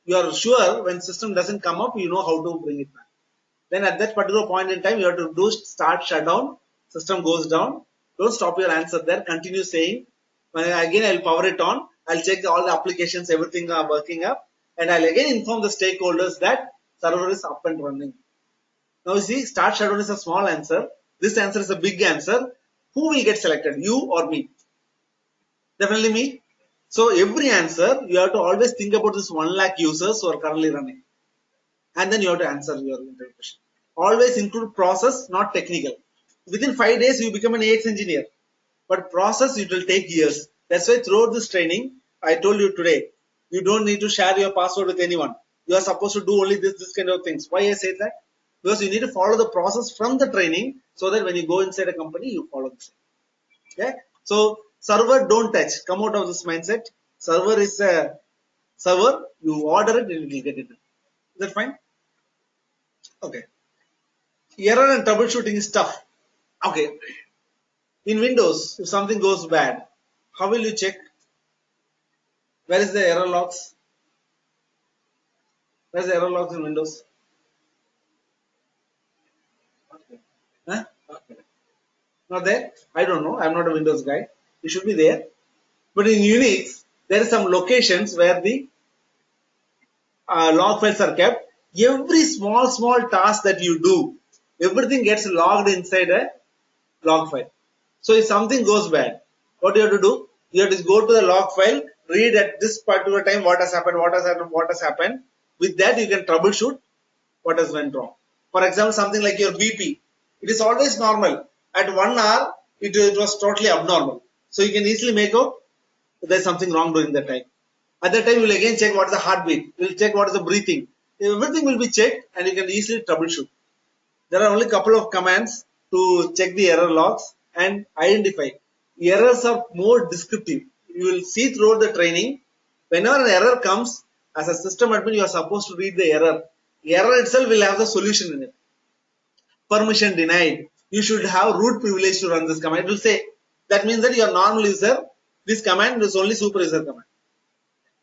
you are sure when system doesn't come up, you know how to bring it back. Then at that particular point in time, you have to do start shutdown. System goes down. Don't stop your answer there. Continue saying. Again, I'll power it on. I'll check all the applications, everything are working up. And I'll again inform the stakeholders that server is up and running. Now you see, start shutdown is a small answer. This answer is a big answer. Who will get selected? You or me? Definitely me. So every answer, you have to always think about this 1 lakh users who are currently running. And then you have to answer your interview question. Always include process, not technical. Within 5 days, you become an AIX engineer. But process, it will take years. That's why throughout this training, I told you today, you don't need to share your password with anyone. You are supposed to do only this kind of things. Why I say that? Because you need to follow the process from the training so that when you go inside a company, you follow the same. Okay? So, server don't touch. Come out of this mindset. Server is a server. You order it, and you will get it. Is that fine? Okay. Error and troubleshooting is tough. Okay. In Windows, if something goes bad, how will you check? Where is the error logs? Where is the error logs in Windows? Huh? Not there? I don't know. I'm not a Windows guy. It should be there. But in Unix, there are some locations where the log files are kept. Every small task that you do, everything gets logged inside a log file. So if something goes bad, what do you have to do? You have to go to the log file, read at this particular time what has happened, what has happened, what has happened. With that, you can troubleshoot what has went wrong. For example, something like your BP. It is always normal. At 1 hour, it was totally abnormal. So you can easily make out there's something wrong during that time. At that time, you will again check what is the heartbeat. You will check what is the breathing. Everything will be checked and you can easily troubleshoot. There are only a couple of commands to check the error logs and identify. Errors are more descriptive. You will see throughout the training, whenever an error comes, as a system admin, you are supposed to read the error. The error itself will have the solution in it. Permission denied. You should have root privilege to run this command. It will say, that means that you are normal user. This command is only super user command.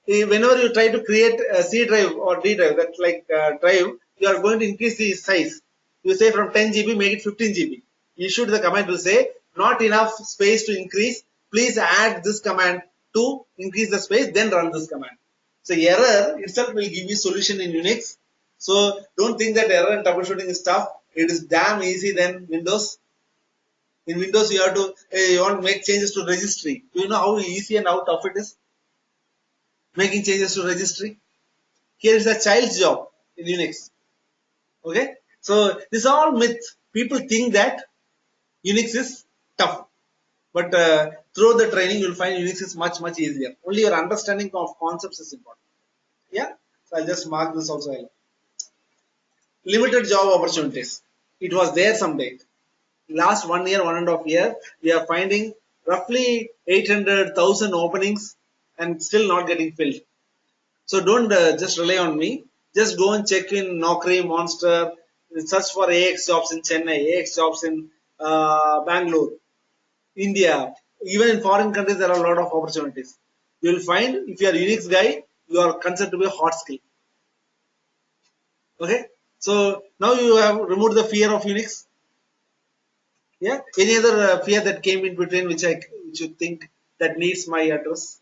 Whenever you try to create a C drive or D drive, that's like drive, you are going to increase the size. You say from 10 GB, make it 15 GB. Issued the command will say, not enough space to increase. Please add this command to increase the space, then run this command. So error itself will give you solution in Unix. So don't think that error and troubleshooting is tough. It is damn easy than Windows. In Windows, you have to you want to make changes to registry. Do you know how easy and how tough it is? Making changes to registry. Here is a child's job in Unix. Okay, so this is all myth. People think that Unix is tough, but through the training you'll find Unix is much easier. Only your understanding of concepts is important. Yeah, so I'll just mark this also. Limited job opportunities. It was there someday. Last 1 year, 1.5 years, we are finding roughly 800,000 openings and still not getting filled. So don't just rely on me. Just go and check in Naukri, Monster, search for AIX jobs in Chennai, AIX jobs in Bangalore, India. Even in foreign countries, there are a lot of opportunities. You will find if you are a Unix guy, you are considered to be a hot skill. Okay. So now you have removed the fear of Unix. Yeah. Any other fear that came in between which you think that needs my address?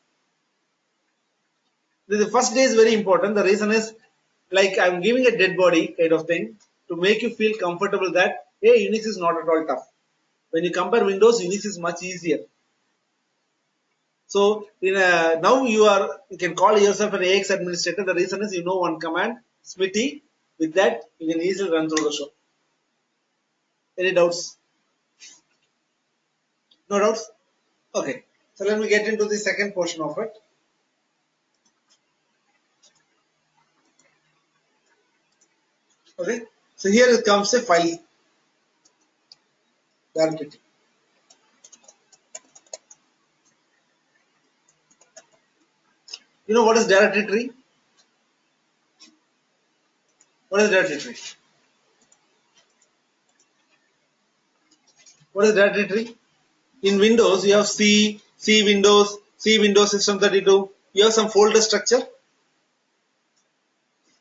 The first day is very important. The reason is like I'm giving a dead body kind of thing to make you feel comfortable that hey, Unix is not at all tough. When you compare Windows, Unix is much easier. So now you can call yourself an AIX administrator. The reason is you know one command, Smitty. With that, you can easily run through the show. Any doubts? No doubts? Okay. So let me get into the second portion of it. Okay. So here it comes a file directory. You know what is directory tree? What is directory tree? What is directory tree? In Windows, you have C Windows, C Windows System 32. You have some folder structure.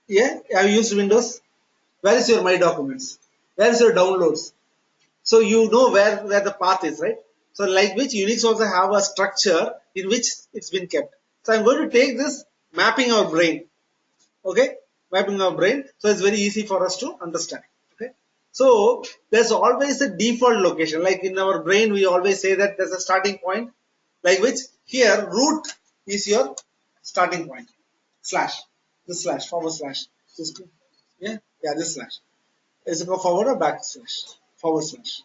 Yeah, have you used Windows? Where is your My Documents? Where is your downloads? So you know where the path is, right? So like which Unix also have a structure in which it's been kept. So I'm going to take this mapping our brain. Okay, mapping our brain. So it's very easy for us to understand. Okay, so there's always a default location. Like in our brain, we always say that there's a starting point. Like which here root is your starting point. Slash, this slash, forward slash. This, yeah, this slash. Is it called forward or back slash? Forward slash.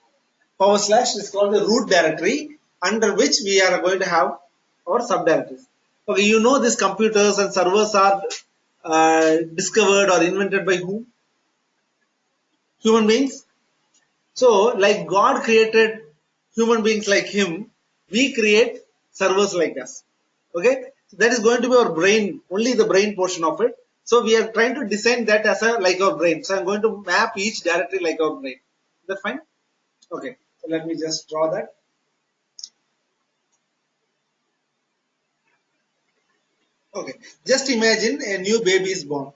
Forward slash is called the root directory under which we are going to have our subdirectories. Okay, you know these computers and servers are discovered or invented by whom? Human beings. So, like God created human beings like him, we create servers like us. Okay, so that is going to be our brain, only the brain portion of it. So we are trying to design that as a like our brain. So I'm going to map each directory like our brain. Is that fine? Okay, so let me just draw that. Okay, just imagine a new baby is born.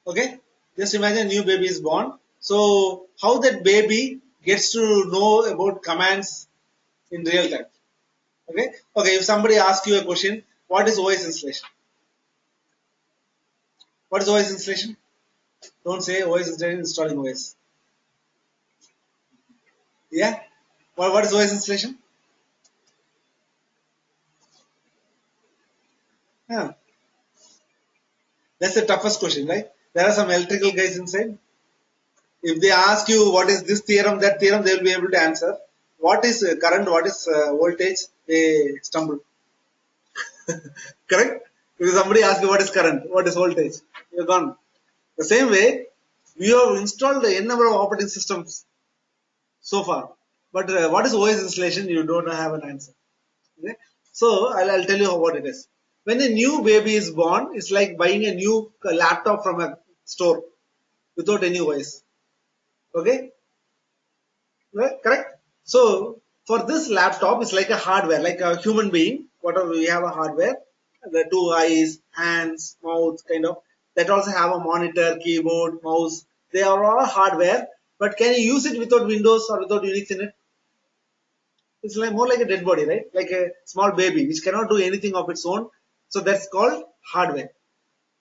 Okay, just imagine a new baby is born. So how that baby gets to know about commands in real time. Okay, okay. If somebody asks you a question, what is OS installation? What is OS installation? Don't say OS installation, installing OS. Yeah. What is OS installation? Yeah. That's the toughest question, right? There are some electrical guys inside. If they ask you what is this theorem, that theorem, they will be able to answer. what is current, what is voltage, they stumble. Correct? If somebody asks you what is current, what is voltage, you're gone. The same way, we have installed n number of operating systems so far. But what is OS installation? You don't have an answer. Okay? So I'll tell you what it is. When a new baby is born, it's like buying a new laptop from a store without any OS. Okay? Right? Correct? So for this laptop, it's like a hardware, like a human being. Whatever we have a hardware, the two eyes, hands, mouth, kind of. That also have a monitor, keyboard, mouse. They are all hardware. But can you use it without Windows or without Unix in it? It's like more like a dead body, right? Like a small baby which cannot do anything of its own. So that's called hardware.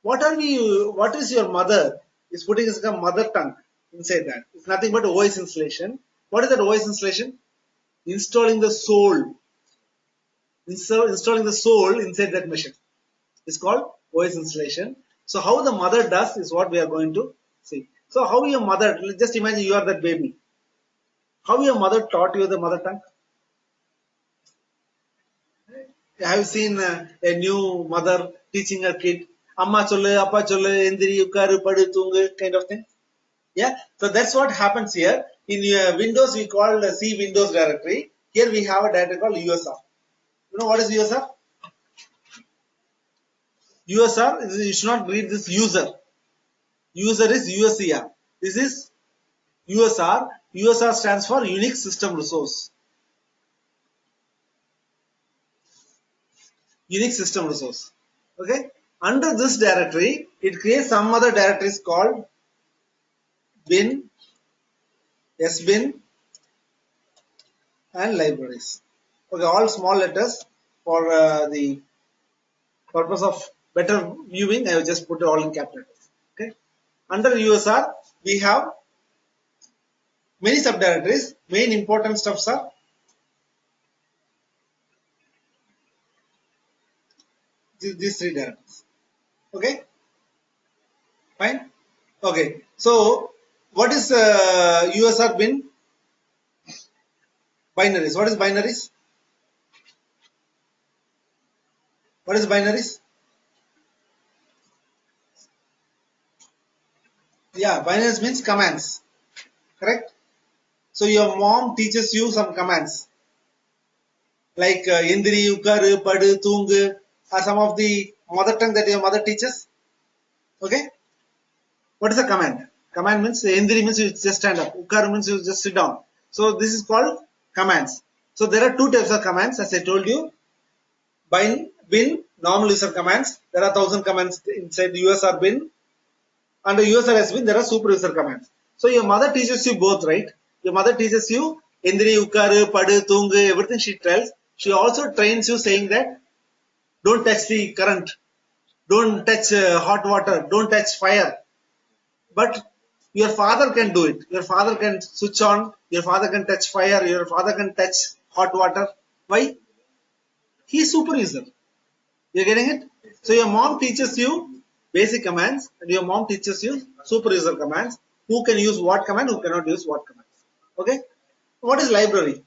What are we? What is your mother is putting as a mother tongue inside that? It's nothing but OS installation. What is that OS installation? Installing the soul. Installing the soul inside that machine. It's called OS installation. So how the mother does is what we are going to see. So how your mother? Just imagine you are that baby. How your mother taught you the mother tongue? I have seen a new mother teaching her kid, Amma chollu, Appa chollu, endiri, ukkaru, padu, tungu, kind of thing. Yeah, so that's what happens here. In Windows, we call the C Windows directory. Here we have a directory called USR. You know what is USR? USR, you should not read this user. User is USER. This is USR. USR stands for Unix System Resource. Unix System Resource. Okay. Under this directory, it creates some other directories called bin, sbin, and libraries. Okay, all small letters for the purpose of better viewing. I have just put it all in capital letters. Okay. Under USR, we have many subdirectories. Main important stuffs are these three directories. Okay. Fine. Okay. So, what is USR bin? Binaries. What is binaries? What is binaries? Yeah, binaries means commands. Correct? So your mom teaches you some commands like Indri, Ukkaru, Padu, Tungu are some of the mother tongue that your mother teaches. Okay? What is a command? Command means Indri means you just stand up. Ukkaru means you just sit down. So this is called commands. So there are two types of commands as I told you. Bin, normal user commands. There are 1000 commands inside the USR bin. Under USR bin, there are super user commands. So your mother teaches you both, right? Your mother teaches you Indri, Ukkaru, Padu, Tungu, everything she tells. She also trains you saying that don't touch the current, don't touch hot water, don't touch fire. But your father can do it. Your father can switch on, your father can touch fire, your father can touch hot water. Why? He is super user. You're getting it? So your mom teaches you basic commands and your mom teaches you super user commands. Who can use what command, who cannot use what commands. Okay? What is library?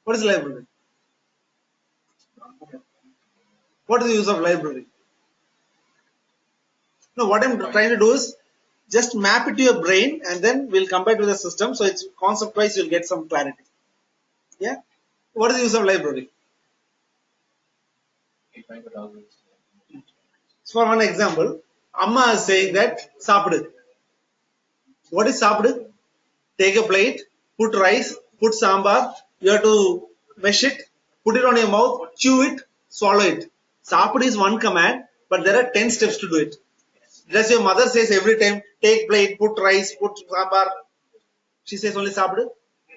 What is library? What is the use of library? No, what I'm trying to do is just map it to your brain and then we'll compare to the system. So it's concept wise, you'll get some clarity. Yeah? What is the use of library? So for one example, Amma is saying that Sapdu. What is Sapdu? Take a plate, put rice, put sambar, you have to mesh it, put it on your mouth, chew it, swallow it. Sapdu is one command, but there are 10 steps to do it. Does your mother says every time, take plate, put rice, put sambar. She says only Sapdu.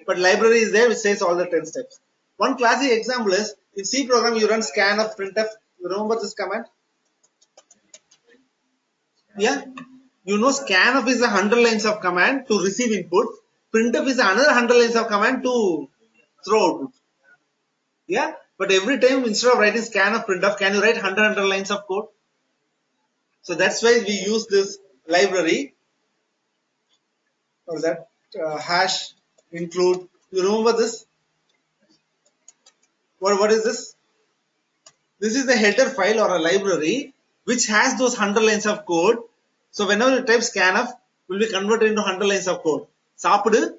But library is there which says all the 10 steps. One classic example is, in C program you run scanf, printf. You remember this command? Yeah. You know scanf is 100 lines of command to receive input. Printf is another 100 lines of command to throw output. Yeah. But every time instead of writing scanf, printf, can you write 100 lines of code? So that's why we use this library. Or that hash include You remember this? What is this? This is the header file or a library which has those 100 lines of code. So whenever you type scanf, will be converted into 100 lines of code. Sapudu,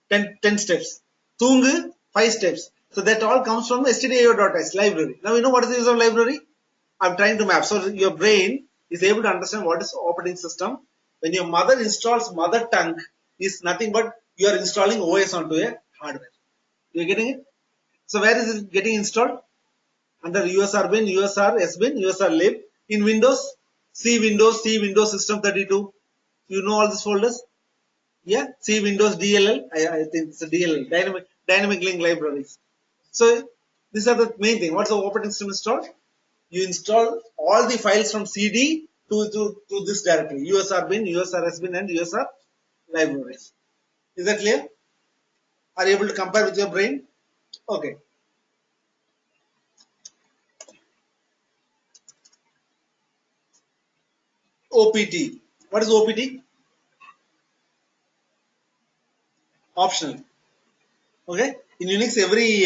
10 steps. Tungu, 5 steps. So that all comes from stdio.h library. Now you know what is the use of library? I'm trying to map. So your brain is able to understand what is operating system. When your mother installs mother tongue, is nothing but you are installing OS onto a hardware. You're getting it? So where is it getting installed? Under USR bin, USR SBin, USR lib. In Windows, C Windows System 32. You know all these folders? Yeah, C Windows DLL. I think it's a DLL, dynamic link libraries. So these are the main thing. What's the operating system installed? You install all the files from CD to this directory. USR bin, USR SBin, and USR libraries. Is that clear? Are you able to compare with your brain? Okay. OPT. What is OPT? Optional. Okay. In Unix, every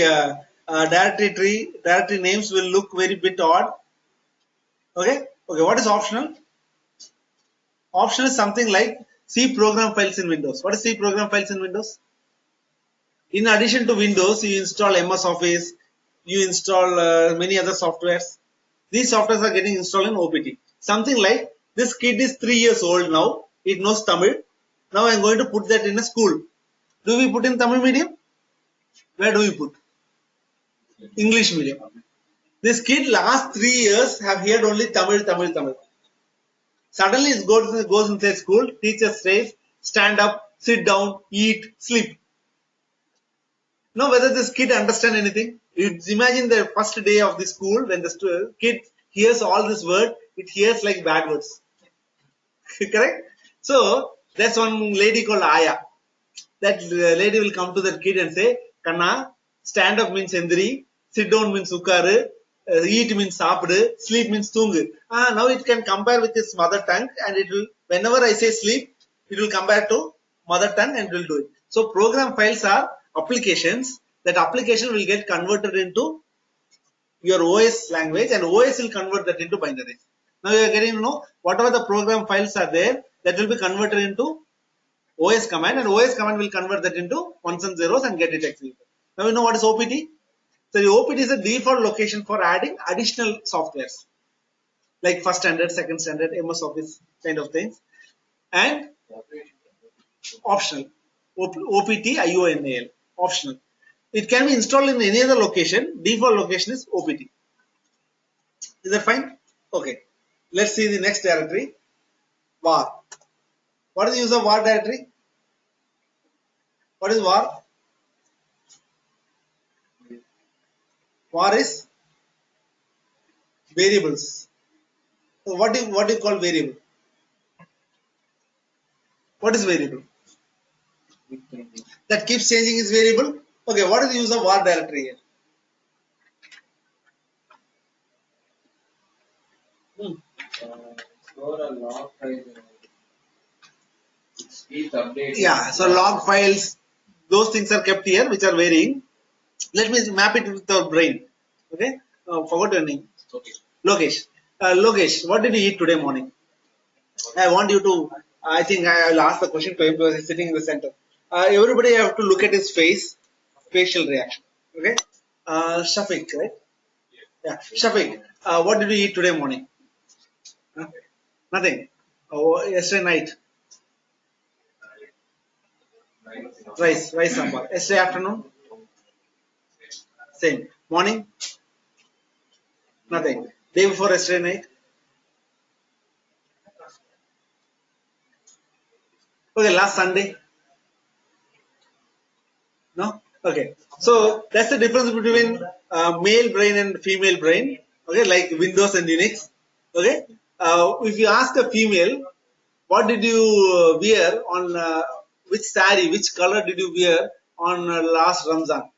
directory names will look very bit odd. Okay. Okay. What is optional? Optional is something like C program files in Windows. What is C program files in Windows? In addition to Windows, you install MS Office, you install many other softwares. These softwares are getting installed in OPT. Something like this kid is 3 years old now. It knows Tamil. Now I am going to put that in a school. Do we put in Tamil medium? Where do we put? English medium. This kid last 3 years have heard only Tamil. Suddenly it goes inside school. Teacher says, stand up, sit down, eat, sleep. Now whether this kid understand anything? You imagine the first day of the school when the kid hears all this word, it hears like bad words. Correct? So that's one lady called Aya. That lady will come to that kid and say, Kanna, stand up means endri, sit down means ukaru, eat means sapdu, sleep means tungu. Now it can compare with its mother tongue, and it will, whenever I say sleep, it will compare to mother tongue and will do it. So program files are applications. That application will get converted into your OS language, and OS will convert that into binaries. Now you are getting to know whatever the program files are there, that will be converted into OS command, and OS command will convert that into ones and zeros and get it executed. Now you know what is OPT? So the OPT is a default location for adding additional softwares like first standard, second standard, MS Office kind of things, and optional. OPT IONAL, optional. It can be installed in any other location. Default location is OPT. Is that fine? Okay. Let's see the next directory. VAR. What is the use of VAR directory? What is VAR? VAR is variables. So what do you call variable? What is variable? That keeps changing is variable. Okay, what is the use of VAR directory here? Store a log file. Keep updating. Yeah, so log files, those things are kept here, which are varying. Let me map it with our brain. Okay, forgot your name. Okay. Lokesh. Lokesh, what did you eat today morning? I want you to, I think I will ask the question to him because he's sitting in the center. Everybody have to look at his face, facial reaction. Okay? Shafiq, right? Yeah. Shafiq, what did you eat today morning? Huh? Nothing. Yesterday night. Rice sambar. Yesterday afternoon? Same. Morning? Nothing. Day before yesterday night? Okay, last Sunday? No? Okay. So that's the difference between male brain and female brain. Okay, like Windows and Unix. Okay. If you ask a female, what did you wear on which sari, which color did you wear on last Ramzan,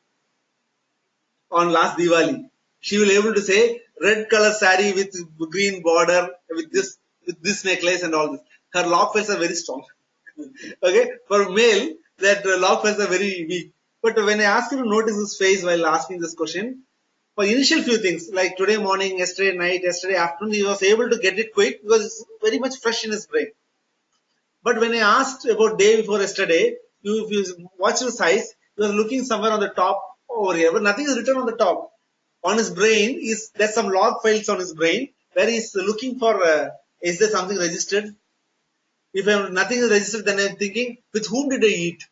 on last Diwali? She will able to say red color sari with green border, with this necklace and all this. Her log files are very strong. Okay. For male, that log files are very weak. But when I ask you to notice his face while asking this question, for initial few things like today morning, yesterday night, yesterday afternoon, he was able to get it quick because it's very much fresh in his brain. But when I asked about day before yesterday, if you watch his eyes, he was looking somewhere on the top over here, but nothing is written on the top. On his brain, there's some log files on his brain where he's looking for is there something registered? If nothing is registered, then I'm thinking, with whom did I eat?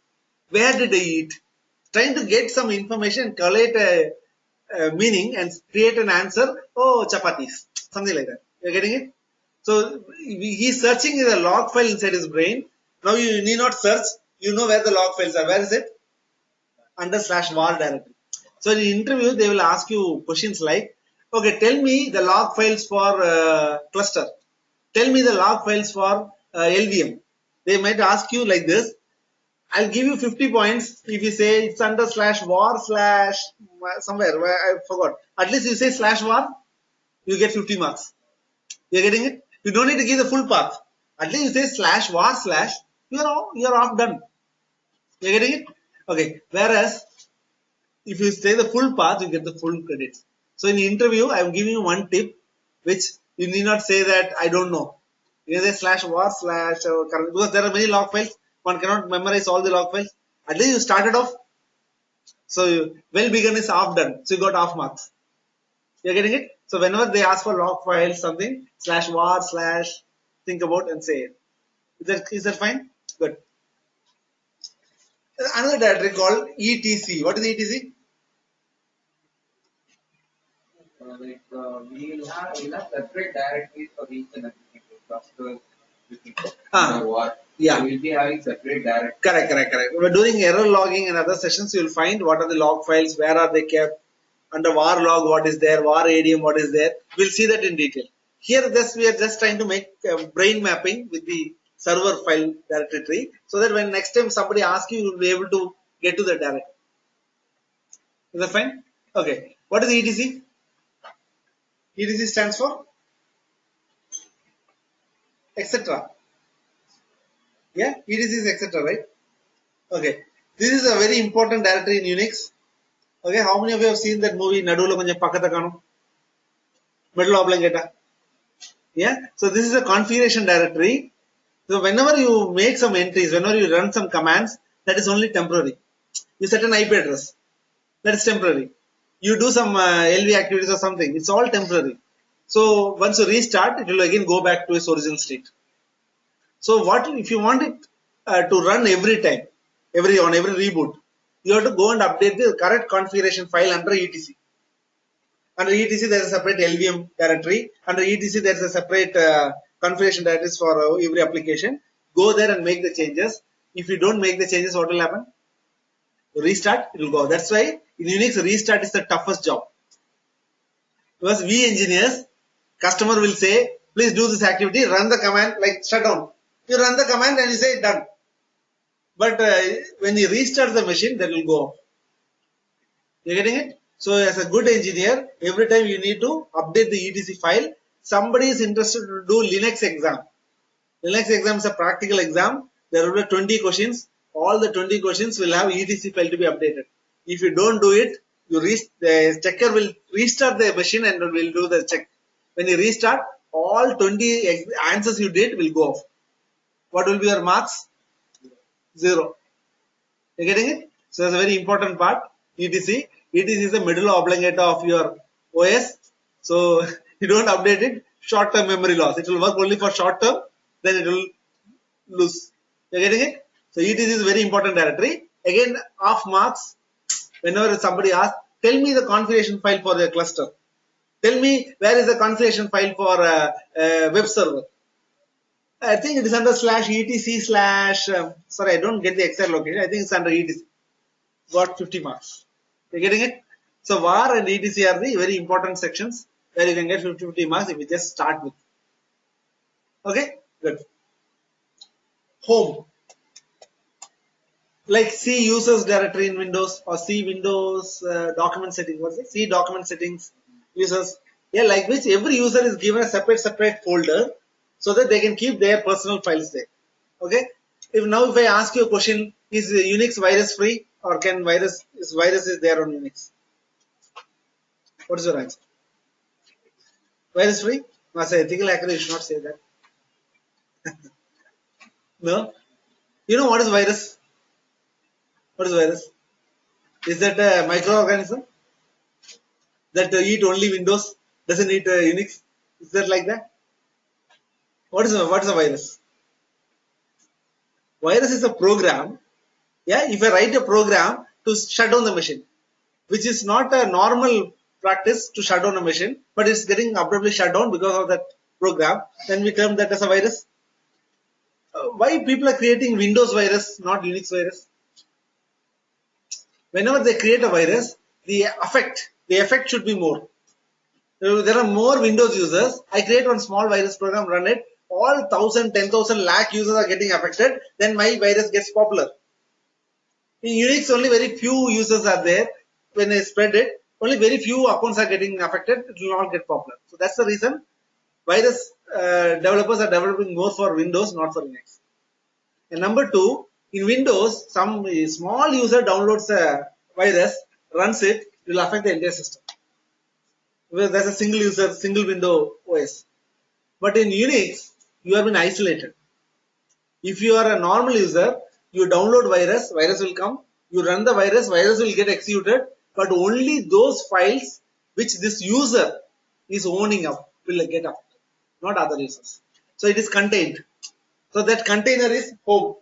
Where did I eat? Trying to get some information, collate a meaning and create an answer. Oh, chapatis, something like that. You're getting it? So he's searching in a log file inside his brain. Now you need not search. You know where the log files are. Where is it? Under /var directory. So in the interview, they will ask you questions like, okay, tell me the log files for cluster. Tell me the log files for LVM. They might ask you like this. I'll give you 50 points if you say it's under /var/ somewhere where I forgot. At least you say /var, you get 50 marks. You're getting it? You don't need to give the full path. At least you say /var/, you're off done. You're getting it? Okay. Whereas if you say the full path, you get the full credits. So in the interview, I'm giving you one tip, which you need not say that I don't know. You can say /var/ because there are many log files. One cannot memorize all the log files. At least you started off. So well begun is half done. So you got half marks. You're getting it? So whenever they ask for log files, something /var/ think about and say it. Is that fine? Good. Another directory called etc. What is etc? We'll have separate directories for each and everything. Clusters, yeah. We'll be having separate directories. Correct. We're doing error logging and other sessions. You'll find what are the log files, where are they kept, under var log what is there, var ADM what is there. We'll see that in detail. Here, we are just trying to make brain mapping with the server file directory tree, so that when next time somebody asks you, you'll be able to get to the directory. Is that fine? Okay. What is etc? etc stands for etc. Yeah, etc is etc, right? Okay. This is a very important directory in Unix. Okay, how many of you have seen that movie Nadula konjam pakkatha kaanum? Middle oblongata. Yeah. So this is a configuration directory. So whenever you make some entries, whenever you run some commands, that is only temporary. You set an IP address. That is temporary. You do some LV activities or something. It's all temporary. So once you restart, it will again go back to its original state. So what if you want it to run every time, on every reboot, you have to go and update the correct configuration file under etc. Under etc, there is a separate LVM directory. Under etc, there is a separate configuration directories for every application. Go there and make the changes. If you don't make the changes, what will happen? Restart, it will go. That's why in Unix, restart is the toughest job. Because we engineers, customer will say, please do this activity, run the command, like shutdown. You run the command and you say done. But when you restart the machine, that will go off. You getting it? So as a good engineer, every time you need to update the etc file. Somebody is interested to do Linux exam. Linux exam is a practical exam. There will be 20 questions. All the 20 questions will have etc file to be updated. If you don't do it, the checker will restart the machine and will do the check. When you restart, all 20 answers you did will go off. What will be your marks? 0. You getting it? So that's a very important part. etc. etc is the middle oblongata of your OS. So you don't update it, short-term memory loss. It will work only for short-term, then it will lose. You getting it? So etc is a very important directory. Again, half marks. Whenever somebody asks, tell me the configuration file for the cluster. Tell me where is the configuration file for web server. I think it is under /etc/ sorry, I don't get the exact location. I think it's under etc. Got 50 marks. You're getting it? So var and etc are the very important sections where you can get 50 marks if you just start with. Okay, good. Home. Like C users directory in Windows or C Windows document settings. What's it? C document settings users. Yeah, like which every user is given a separate folder so that they can keep their personal files there. Okay. If I ask you a question, is Unix virus free? or can virus is there on Unix? What is your answer? Virus free? As an ethical hacker, you should not say that. No. You know what is virus? What is virus? Is that a microorganism that eat only Windows, doesn't eat Unix? Is that like that? What is a virus? Virus is a program. Yeah, if I write a program to shut down the machine, which is not a normal practice to shut down a machine, but it's getting abruptly shut down because of that program, then we term that as a virus. Why people are creating Windows virus, not Unix virus? Whenever they create a virus, the effect should be more. There are more Windows users. I create one small virus program, run it. All 1,000, 10,000 lakh users are getting affected. Then my virus gets popular. In Unix, only very few users are there. When I spread it, only very few accounts are getting affected. It will not get popular. So that's the reason virus developers are developing more for Windows, not for Linux. And number two, in Windows, some small user downloads a virus, runs it, it will affect the entire system. Because there's a single user, single window OS. But in Unix, you have been isolated. If you are a normal user, you download virus will come. You run the virus will get executed. But only those files which this user is owning up will get affected, not other users. So it is contained. So that container is home.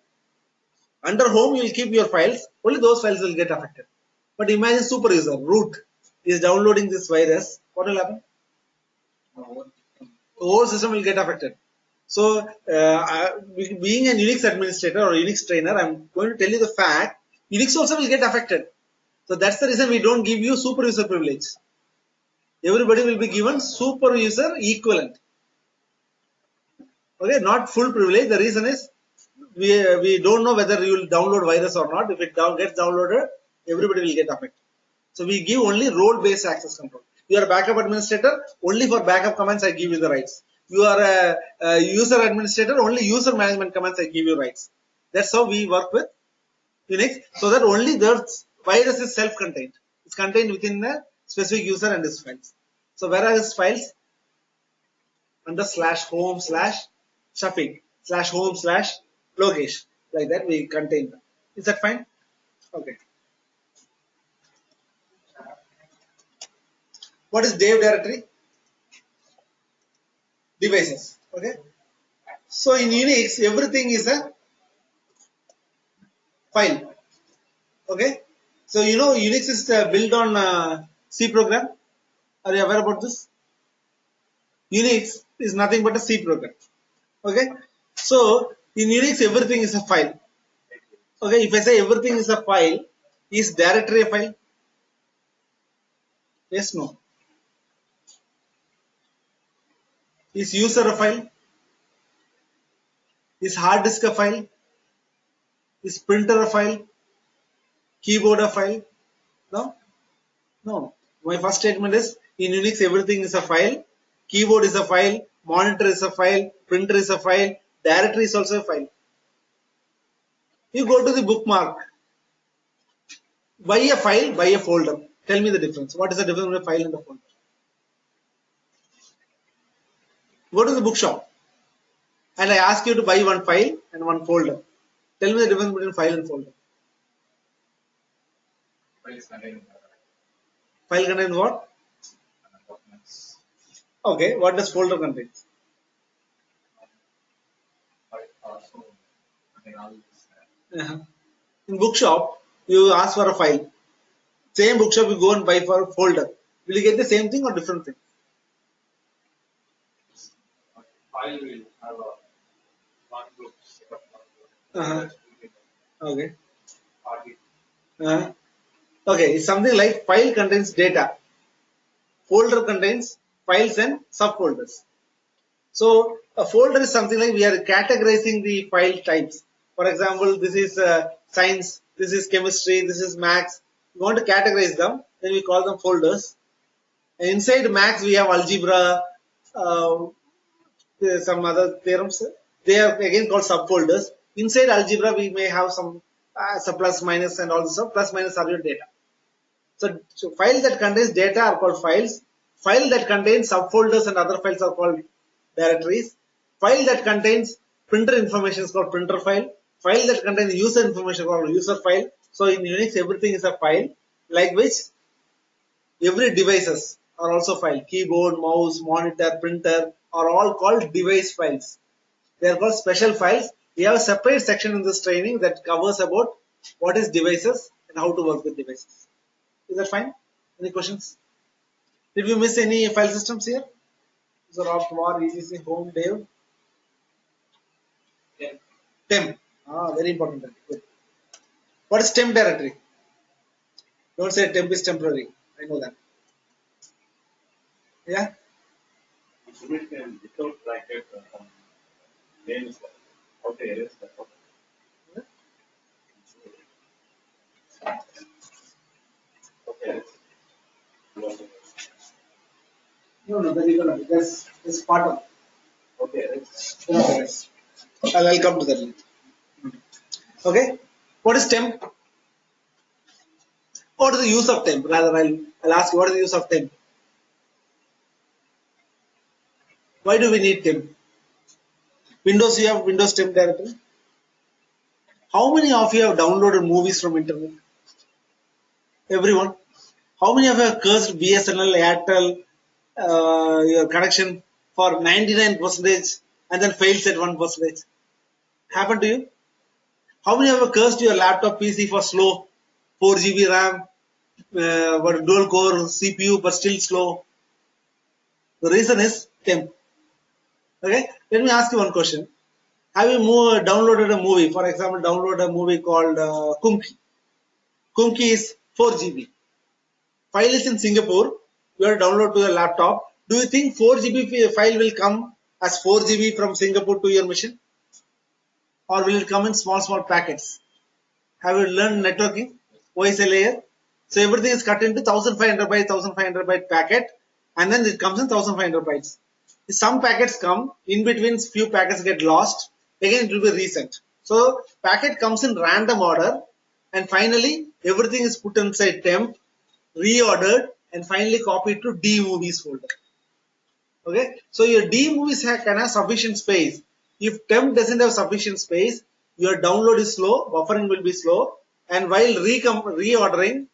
Under home, you will keep your files. Only those files will get affected. But imagine super user, root, is downloading this virus. What will happen? The whole system will get affected. So, being an Unix administrator or Unix trainer, I'm going to tell you the fact, Unix also will get affected. So that's the reason we don't give you super user privilege. Everybody will be given super user equivalent. Okay, not full privilege. The reason is we don't know whether you will download virus or not. If it gets downloaded, everybody will get affected. So we give only role-based access control. You are a backup administrator, only for backup commands I give you the rights. You are a user administrator, only user management commands I give you rights. That's how we work with Unix, so that only the virus is self-contained. It's contained within the specific user and his files. So where are his files? Under /home/Shafiq/home/Logesh. Like that we contain them. Is that fine? Okay. What is Dev directory? Devices. Okay. So in Unix, everything is a file. Okay. So you know Unix is built on C program. Are you aware about this? Unix is nothing but a C program. Okay. So in Unix, everything is a file. Okay. If I say everything is a file, is directory a file? Yes, no. Is user a file? Is hard disk a file? Is printer a file? Keyboard a file? No? No. My first statement is in Unix everything is a file. Keyboard is a file. Monitor is a file. Printer is a file. Directory is also a file. You go to the bookmark. Buy a file, buy a folder. Tell me the difference. What is the difference between a file and a folder? Go to the bookshop and I ask you to buy one file and one folder. Tell me the difference between file and folder. File contains what? Okay, what does folder contain? In bookshop, you ask for a file. Same bookshop you go and buy for a folder. Will you get the same thing or different thing? File will have a one group. Okay. Okay, it's something like file contains data. Folder contains files and subfolders. So a folder is something like we are categorizing the file types. For example, this is science, this is chemistry, this is maths. We want to categorize them, then we call them folders. And inside maths we have algebra, some other theorems. They are again called subfolders. Inside algebra we may have some So plus minus and all this stuff. Plus minus are your data. So files that contains data are called files. File that contains subfolders and other files are called directories. File that contains printer information is called printer file. File that contains user information is called user file. So in Unix, everything is a file. Like which every devices are also file. Keyboard, mouse, monitor, printer are all called device files. They are called special files. We have a separate section in this training that covers about what is devices and how to work with devices. Is that fine? Any questions? Did we miss any file systems here? Xerox, WAR, ECC, Home, Dev, temp. Very important. Good. What is temp directory? Don't say temp is temporary. I know that. Yeah. Submit them without bracket name is okay, erase that. Okay. No, that's part of. Okay, erase. Yes. I'll come to that. Okay. What is temp? What is the use of temp? Rather, I'll ask you, what is the use of temp? Why do we need temp? Windows, you have Windows temp directory. How many of you have downloaded movies from internet? Everyone. How many of you have cursed BSNL, Airtel, your connection for 99% and then fails at 1%? Happened to you? How many of you have cursed your laptop PC for slow, 4 GB RAM, but dual core CPU but still slow? The reason is temp. Okay, let me ask you one question. Have you downloaded a movie? For example, download a movie called Kumki. Kumki is 4 GB. File is in Singapore. You have to download to your laptop. Do you think 4 GB file will come as 4 GB from Singapore to your machine? Or will it come in small packets? Have you learned networking? OSI layer? So everything is cut into 1500 byte, 1500 byte packet, and then it comes in 1500 bytes. Some packets come, in between few packets get lost, again it will be reset. So packet comes in random order, and finally everything is put inside temp, reordered, and finally copied to D movies folder. Okay, so your D movies can have sufficient space. If temp doesn't have sufficient space, your download is slow, buffering will be slow, and while reordering,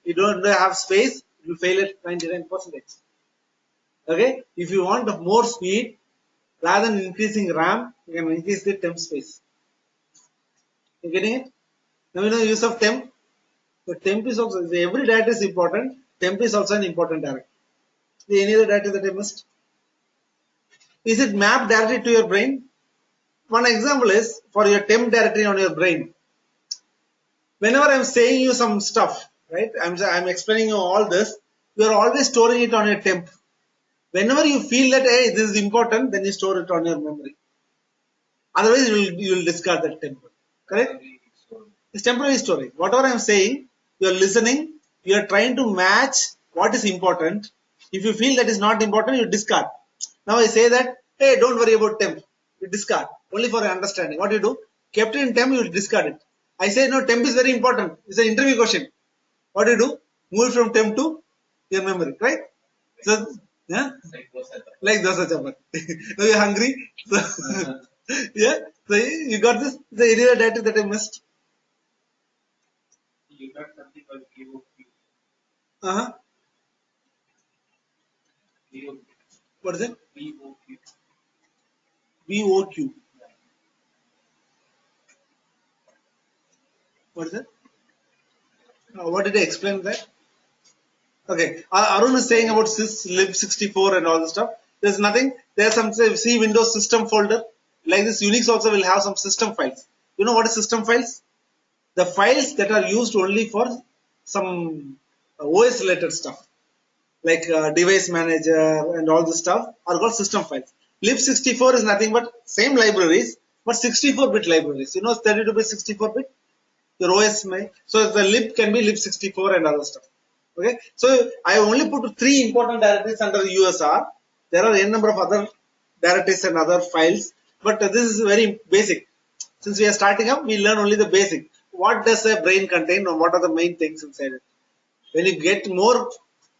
you don't have space, it will fail at 99%. Okay, if you want more speed, rather than increasing RAM, you can increase the temp space. You getting it? Now you know the use of temp. So temp is also, every data is important. Temp is also an important directory. Any other data that I missed? Is it mapped directly to your brain? One example is for your temp directory on your brain. Whenever I'm saying you some stuff, right? I'm explaining you all this. You are always storing it on your temp. Whenever you feel that hey, this is important, then you store it on your memory. Otherwise, you will discard that temp. Correct? It's temporary storage. Whatever I'm saying, you are listening. You are trying to match what is important. If you feel that is not important, you discard. Now I say that, hey, don't worry about temp. You discard. Only for understanding. What you do? Kept it in temp, you discard it. I say, no, temp is very important. It's an interview question. What do you do? Move it from temp to your memory, right? So, yeah? Like dosa chapat. Now you're hungry. So, yeah? So you got this? The area data that I missed. You got something called VOQ. Uh-huh. VOQ. What is it? VOQ. VOQ. What is it? What did I explain that? Okay. Arun is saying about sys lib64 and all this stuff. There's nothing. There's some C Windows system folder. Like this Unix also will have some system files. You know what is system files? The files that are used only for some OS related stuff. Like device manager and all this stuff are called system files. Lib64 is nothing but same libraries, but 64-bit libraries. You know 32-bit, 64-bit? Your OS may. So the lib can be lib64 and other stuff. Okay. So I only put 3 important directories under the USR. There are n number of other directories and other files, but this is very basic. Since we are starting up, we learn only the basic. what does a brain contain and what are the main things inside it. When you get more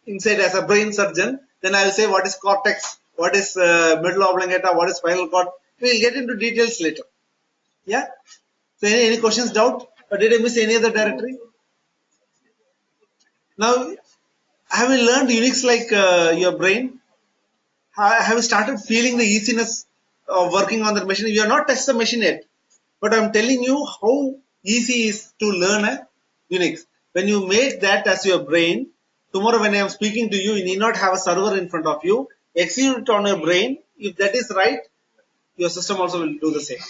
inside as a brain surgeon, then I will say what is cortex, what is medulla oblongata, what is spinal cord. We will get into details later. Yeah. So any questions, doubt? Or did I miss any other directory? Now, have you learned Unix like your brain? Have you started feeling the easiness of working on the machine? You have not touched the machine yet, but I'm telling you how easy it is to learn a Unix. When you make that as your brain, tomorrow when I am speaking to you, you need not have a server in front of you. Execute it on your brain. If that is right, your system also will do the same.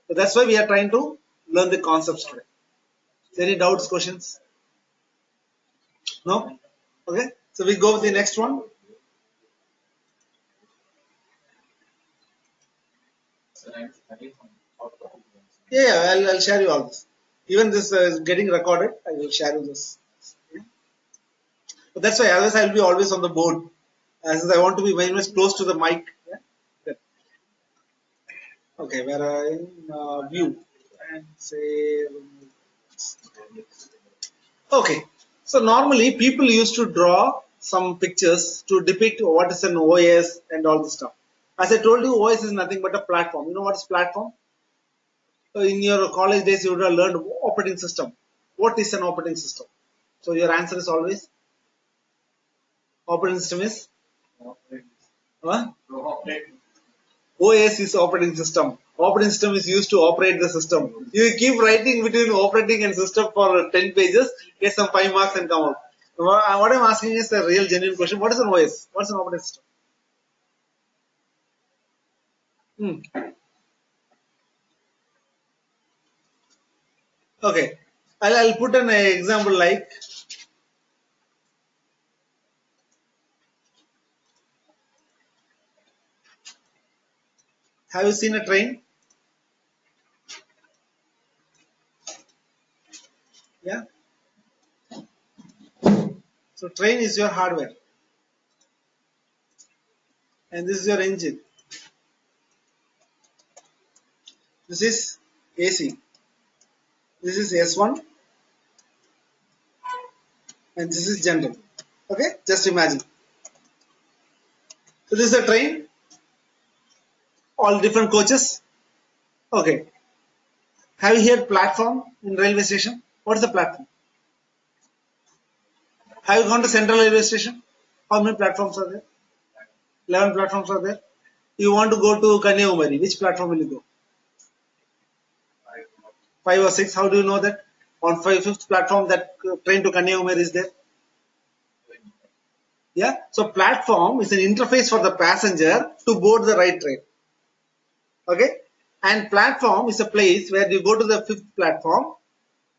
So that's why we are trying to learn the concepts today. Any doubts, questions? No? Okay. So we go with the next one. Yeah, I'll share you all this. Even this is getting recorded. I will share you this. But that's why otherwise I will be always on the board. As I want to be very much close to the mic. Yeah? Good. Okay, where are in view and say. Okay, so normally people used to draw some pictures to depict what is an OS and all this stuff. As I told you, OS is nothing but a platform. You know what is platform? So in your college days, you would have learned operating system. What is an operating system? So your answer is always operating system is what? OS is operating system. Operating system is used to operate the system. You keep writing between operating and system for 10 pages, get some 5 marks and come out. What I'm asking is a real genuine question. What is an OS? What's an operating system? Okay. I'll put an example like, have you seen a train? Yeah. So train is your hardware. And this is your engine. This is AC. This is S1 and this is general. Okay, just imagine. So this is a train, all different coaches. Okay. Have you heard platform in railway station? What is the platform? Have you gone to Central Railway Station? How many platforms are there? 11 platforms are there. You want to go to Kanyakumari, which platform will you go? 5 or 6. How do you know that? On 5th platform that train to Kanyakumari is there? Yeah. So platform is an interface for the passenger to board the right train. Okay. And platform is a place where you go to the 5th platform.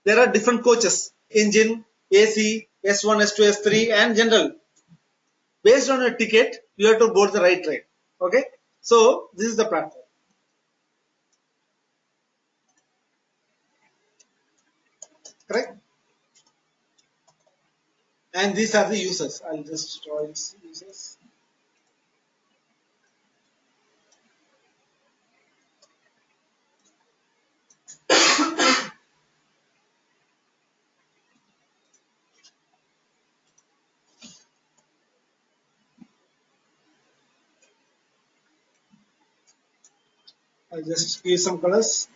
There are different coaches, engine, AC, S1, S2, S3 and general. Based on your ticket, you have to board the right train. Okay. So this is the platform. Correct. And these are the users. I'll just draw its users. I'll just give some colors.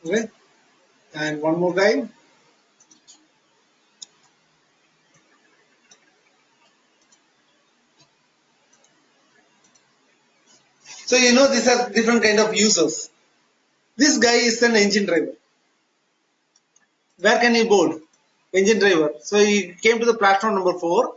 Okay. And one more guy. So you know these are different kind of users. This guy is an engine driver. Where can he board? Engine driver. So he came to the platform number 4.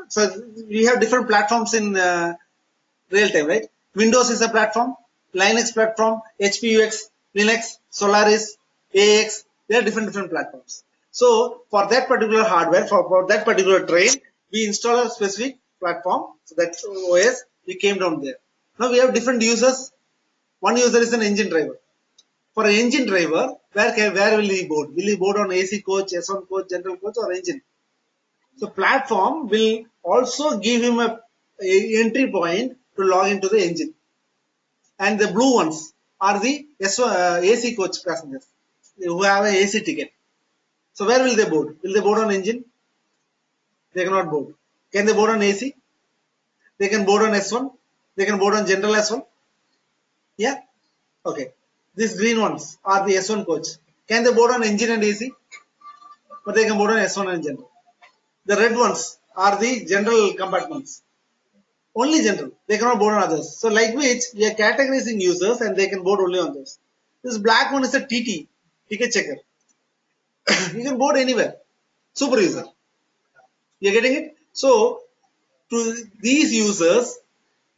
So we have different platforms in real time, right? Windows is a platform, Linux platform, HP UX, Linux, Solaris, AIX. There are different platforms. So for that particular hardware, for that particular train, we install a specific platform. So that's OS. We came down there. Now we have different users. One user is an engine driver. For an engine driver, where will he board? Will he board on AC coach, S1 coach, general coach, or engine? So platform will also give him a entry point to log into the engine. And the blue ones are the AC coach passengers who have an AC ticket. So where will they board? Will they board on engine? They cannot board. Can they board on AC? They can board on S1. They can board on general S1. Yeah. Okay. These green ones are the S1 coach. Can they board on engine and AC? But they can board on S1 and general. The red ones are the general compartments. Only general. They cannot board on others. So like which we are categorizing users and they can board only on those. This black one is a TT, ticket checker. You can board anywhere. Super user. You're getting it? So to these users,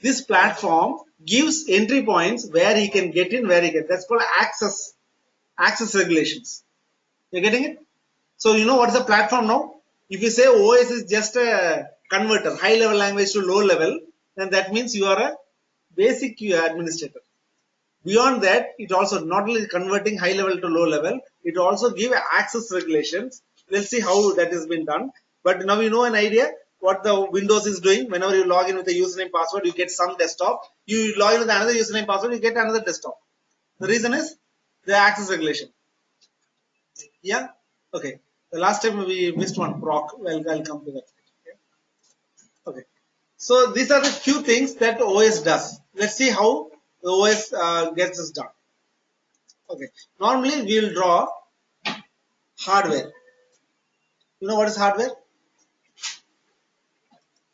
this platform gives entry points where he can get in, where he can. That's called access regulations. You're getting it? So you know what is the platform now? If you say OS is just a converter, high level language to low level, then that means you are a basic administrator. Beyond that, it also not only converting high level to low level, it also give access regulations. Let's see how that has been done. But now you know an idea what the Windows is doing. Whenever you log in with the username password, you get some desktop. You log in with another username password, you get another desktop. The reason is the access regulation. Yeah. Okay. The last time we missed one proc. Well, I'll come to that. Okay. So these are the few things that OS does. Let's see how the OS gets this done. Okay. Normally we will draw hardware. You know what is hardware?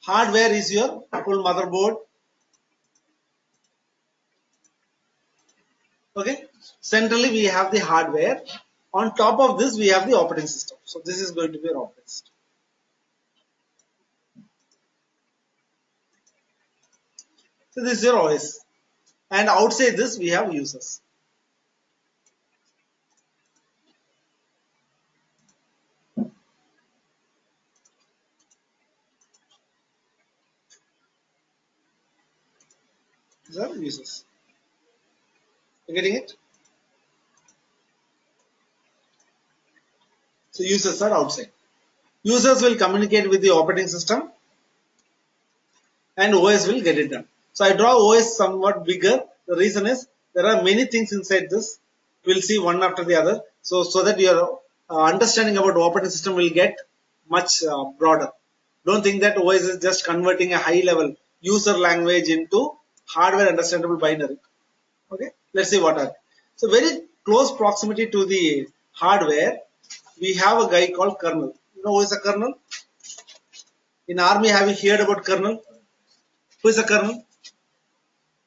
Hardware is your full motherboard. Okay. Centrally we have the hardware. On top of this we have the operating system. So this is going to be our operating system. So this is your OS. And outside this we have users. These are users. You getting it? So users are outside. Users will communicate with the operating system and OS will get it done. So I draw OS somewhat bigger. The reason is there are many things inside this. We'll see one after the other. So that your understanding about operating system will get much broader. Don't think that OS is just converting a high level user language into hardware understandable binary. Okay, let's see what are. So very close proximity to the hardware, we have a guy called kernel. You know who is a kernel? In army, have you heard about kernel? Who is a kernel?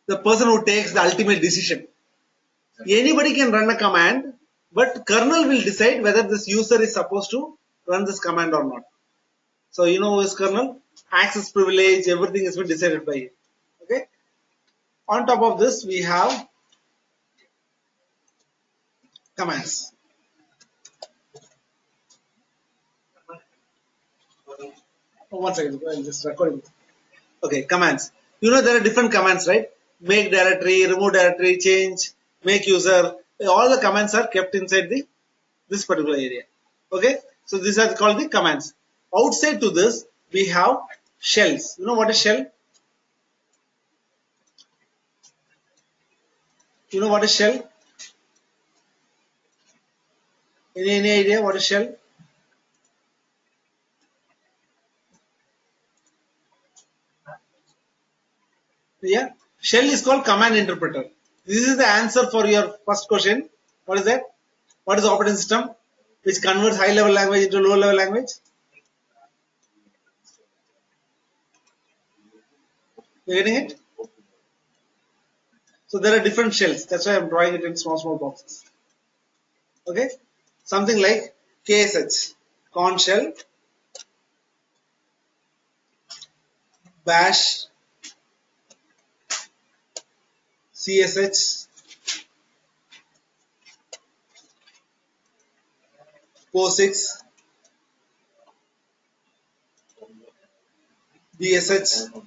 The person who takes the ultimate decision. Anybody can run a command, but kernel will decide whether this user is supposed to run this command or not. So you know who is kernel? Access privilege, everything has been decided by him. Okay. On top of this, we have commands. Oh, 1 second, I'll just record it. Okay, commands. You know there are different commands, right? Make directory, remove directory, change, make user. All the commands are kept inside this particular area. Okay, so these are called the commands. Outside to this, we have shells. You know what is shell? You know what is shell? Any idea what is shell? Yeah, shell is called command interpreter. This is the answer for your first question. What is that? What is the operating system which converts high level language into low level language? You getting it? So there are different shells. That's why I'm drawing it in small boxes. Okay, something like KSH, corn shell, bash, CSH, POSIX, BSH,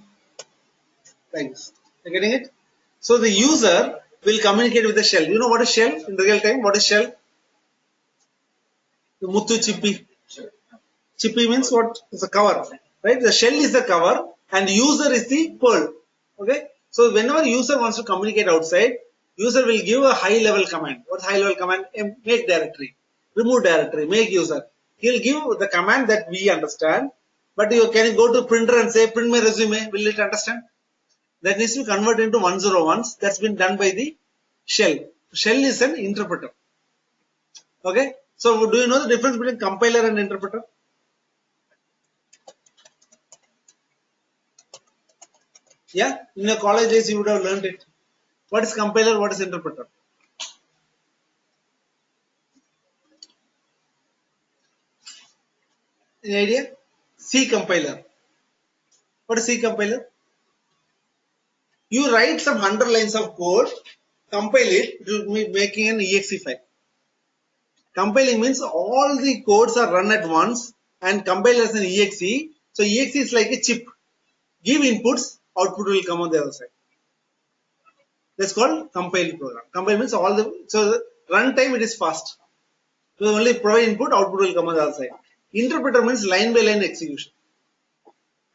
like this. You're getting it? So the user will communicate with the shell. You know what is shell in real time? What is shell? The Muthu Chippy. Chippy means what? It's a cover, right? The shell is the cover and user is the pearl. Okay. So whenever user wants to communicate outside, user will give a high level command. What's high level command? Make directory, remove directory, make user. He'll give the command that we understand. But can you go to printer and say print my resume? Will it understand? That needs to be converted into 101s. That's been done by the shell. Shell is an interpreter. Okay. So do you know the difference between compiler and interpreter? Yeah, in your college days you would have learned it. What is compiler? What is interpreter? Any idea? C compiler. What is C compiler? You write some 100 lines of code, compile it to making an exe file. Compiling means all the codes are run at once and compile as an exe. So exe is like a chip. Give inputs, output will come on the other side. That's called compile program. Compile means so the runtime it is fast. So only provide input, output will come on the other side. Interpreter means line by line execution.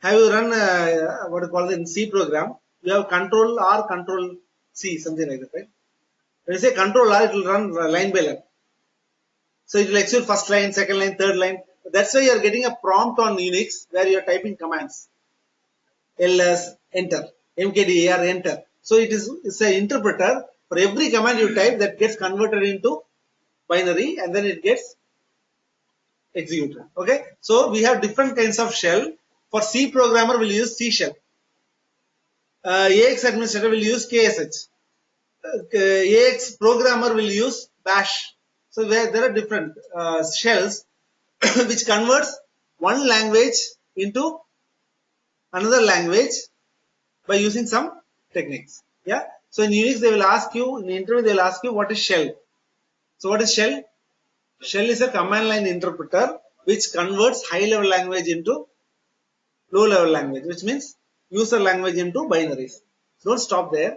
Have you run what you call it in C program? You have control R, control C, something like that, right? When you say control R, it will run line by line. So it will execute first line, second line, third line. That's why you are getting a prompt on Unix where you are typing commands. ls, enter, mkdir, enter. So it's an interpreter. For every command you type, that gets converted into binary and then it gets executed. Okay. So we have different kinds of shell. For C programmer, we'll use C shell. AIX administrator will use KSH. AIX programmer will use bash. So there are different shells which converts one language into another language by using some techniques. Yeah. So in Unix they will ask you, in the interview they will ask you what is shell. So what is shell? Shell is a command line interpreter which converts high level language into low level language, which means user language into binaries. Don't stop there.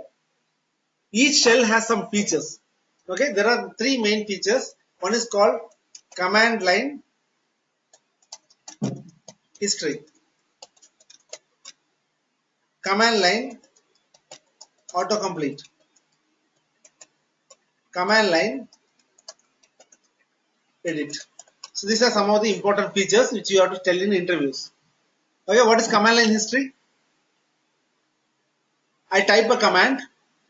Each shell has some features. Okay, there are three main features. One is called command line history, command line autocomplete, command line edit. So these are some of the important features which you have to tell in interviews. Okay, what is command line history? I type a command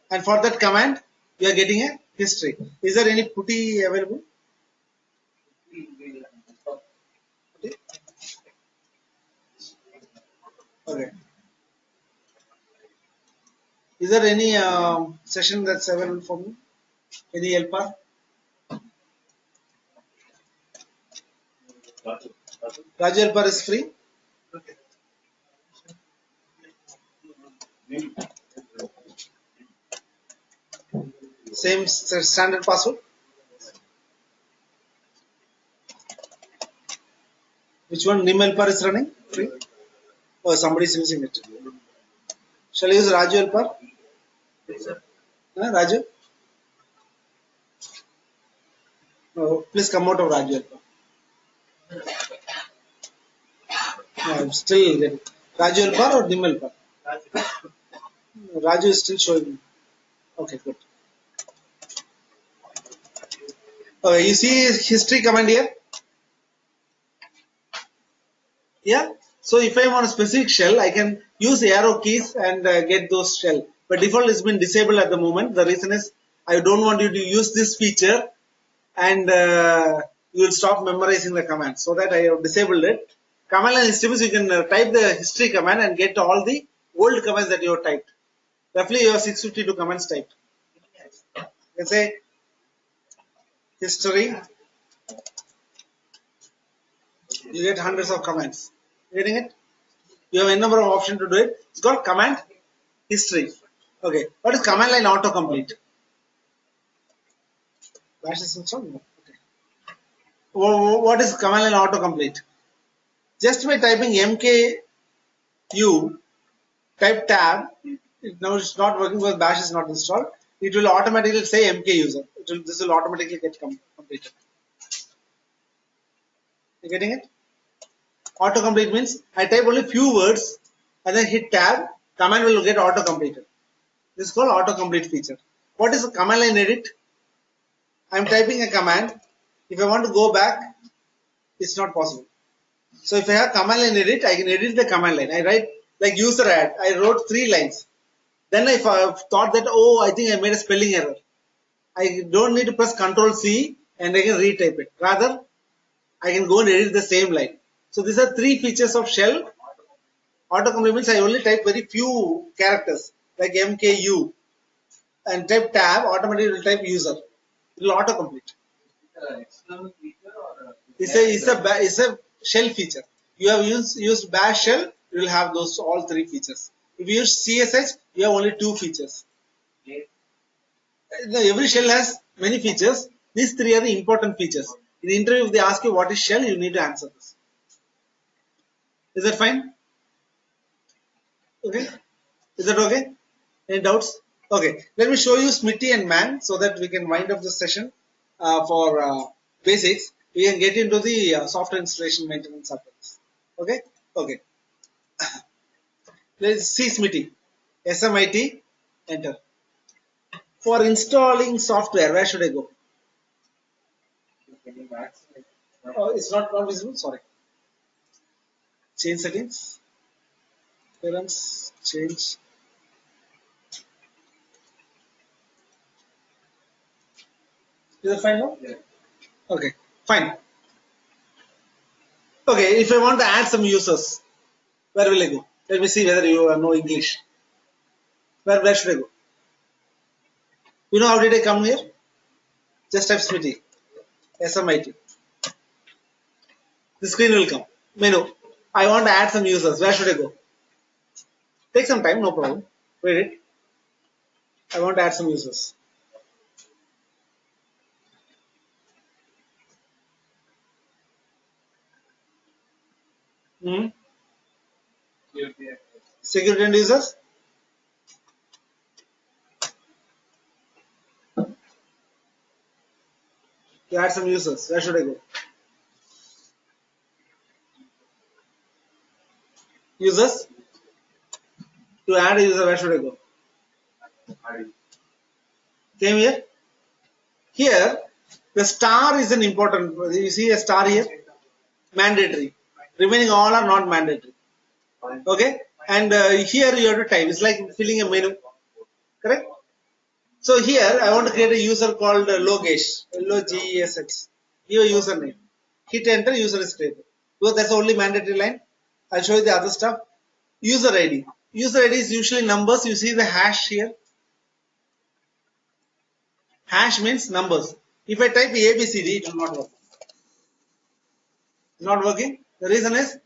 and for that command you are getting a history. Is there any putty available? Okay. Is there any session that's available for me? Any helper? Raju helper is free. Same standard password. Which one? Nim helper is running free. Oh, somebody is using it. Shall I use Raju helper? Raju? No, please come out of Raju helper. No, I'm still getting Raju helper or Nim helper? Raju is still showing me. Okay, good. Okay, you see history command here? Yeah. So if I am on a specific shell, I can use arrow keys and get those shell. But default has been disabled at the moment. The reason is I don't want you to use this feature and you will stop memorizing the command. So that I have disabled it. Command line history means you can type the history command and get all the old commands that you have typed. Roughly you have 652 commands typed. Let's say history. You get hundreds of commands. Getting it? You have a number of options to do it. It's called command history. Okay. What is command line autocomplete? Bash is installed? Okay. What is command line autocomplete? Just by typing MKU, type tab. Now it's not working because bash is not installed. it will automatically say MK user. This will automatically get completed. You getting it? Autocomplete means I type only few words and then hit tab, command will get auto completed. This is called autocomplete feature. What is a command line edit? I am typing a command. If I want to go back, it's not possible. So if I have command line edit, I can edit the command line. I write like user add. I wrote 3 lines. Then I thought that, oh, I think I made a spelling error. I don't need to press Control C and I can retype it. Rather, I can go and edit the same line. So these are 3 features of shell. Autocomplete means I only type very few characters like MKU and type tab, automatically it will type user. It will autocomplete. External feature or It's a shell feature. You have used bash shell, you will have those all 3 features. If you use CSH, you have only 2 features. Every shell has many features. These 3 are the important features. In the interview, if they ask you what is shell, you need to answer this. Is that fine? Okay. Is that okay? Any doubts? Okay. Let me show you Smitty and man so that we can wind up the session for basics. We can get into the software installation maintenance subjects. Okay. Okay. Let's see Smitty. SMIT. Enter. For installing software, where should I go? Oh, it's not visible. Sorry. Change settings. Parents. Change. Is that fine now? Yeah. Okay, fine. Okay, if I want to add some users, where will I go? Let me see whether you know English. Where should I go? You know how did I come here? Just type Smitty. SMIT. The screen will come. Menu. I want to add some users. Where should I go? Take some time, no problem. Wait it. I want to add some users. Security and users. To add some users. Where should I go? Users. To add a user, where should I go? Came here. Here, the star is an important. You see a star here? Mandatory. Remaining all are not mandatory. Okay? And here you have to type. It's like filling a menu. Correct? So here I want to create a user called Logesh. Logesh. Give a username. Hit enter, user is created. Because that's the only mandatory line. I'll show you the other stuff. User ID. User ID is usually numbers. You see the hash here. Hash means numbers. If I type ABCD, it will not work. Not working. The reason is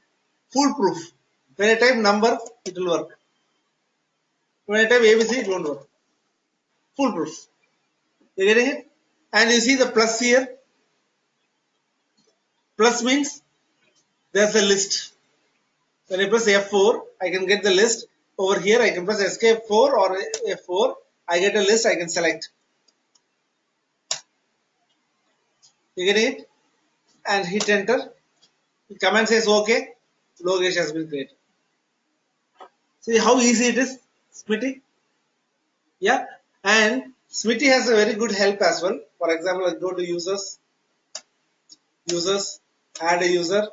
foolproof. When I type number, it will work. When I type ABC, it won't work. Foolproof. You getting it? And you see the plus here. Plus means there's a list. When I press F4, I can get the list. Over here, I can press escape 4 or F4. I get a list, I can select. You getting it? And hit enter. The command says OK. Logesh has been created. See how easy it is, Smitty? Yeah. And Smitty has a very good help as well. For example, I go to users, add a user.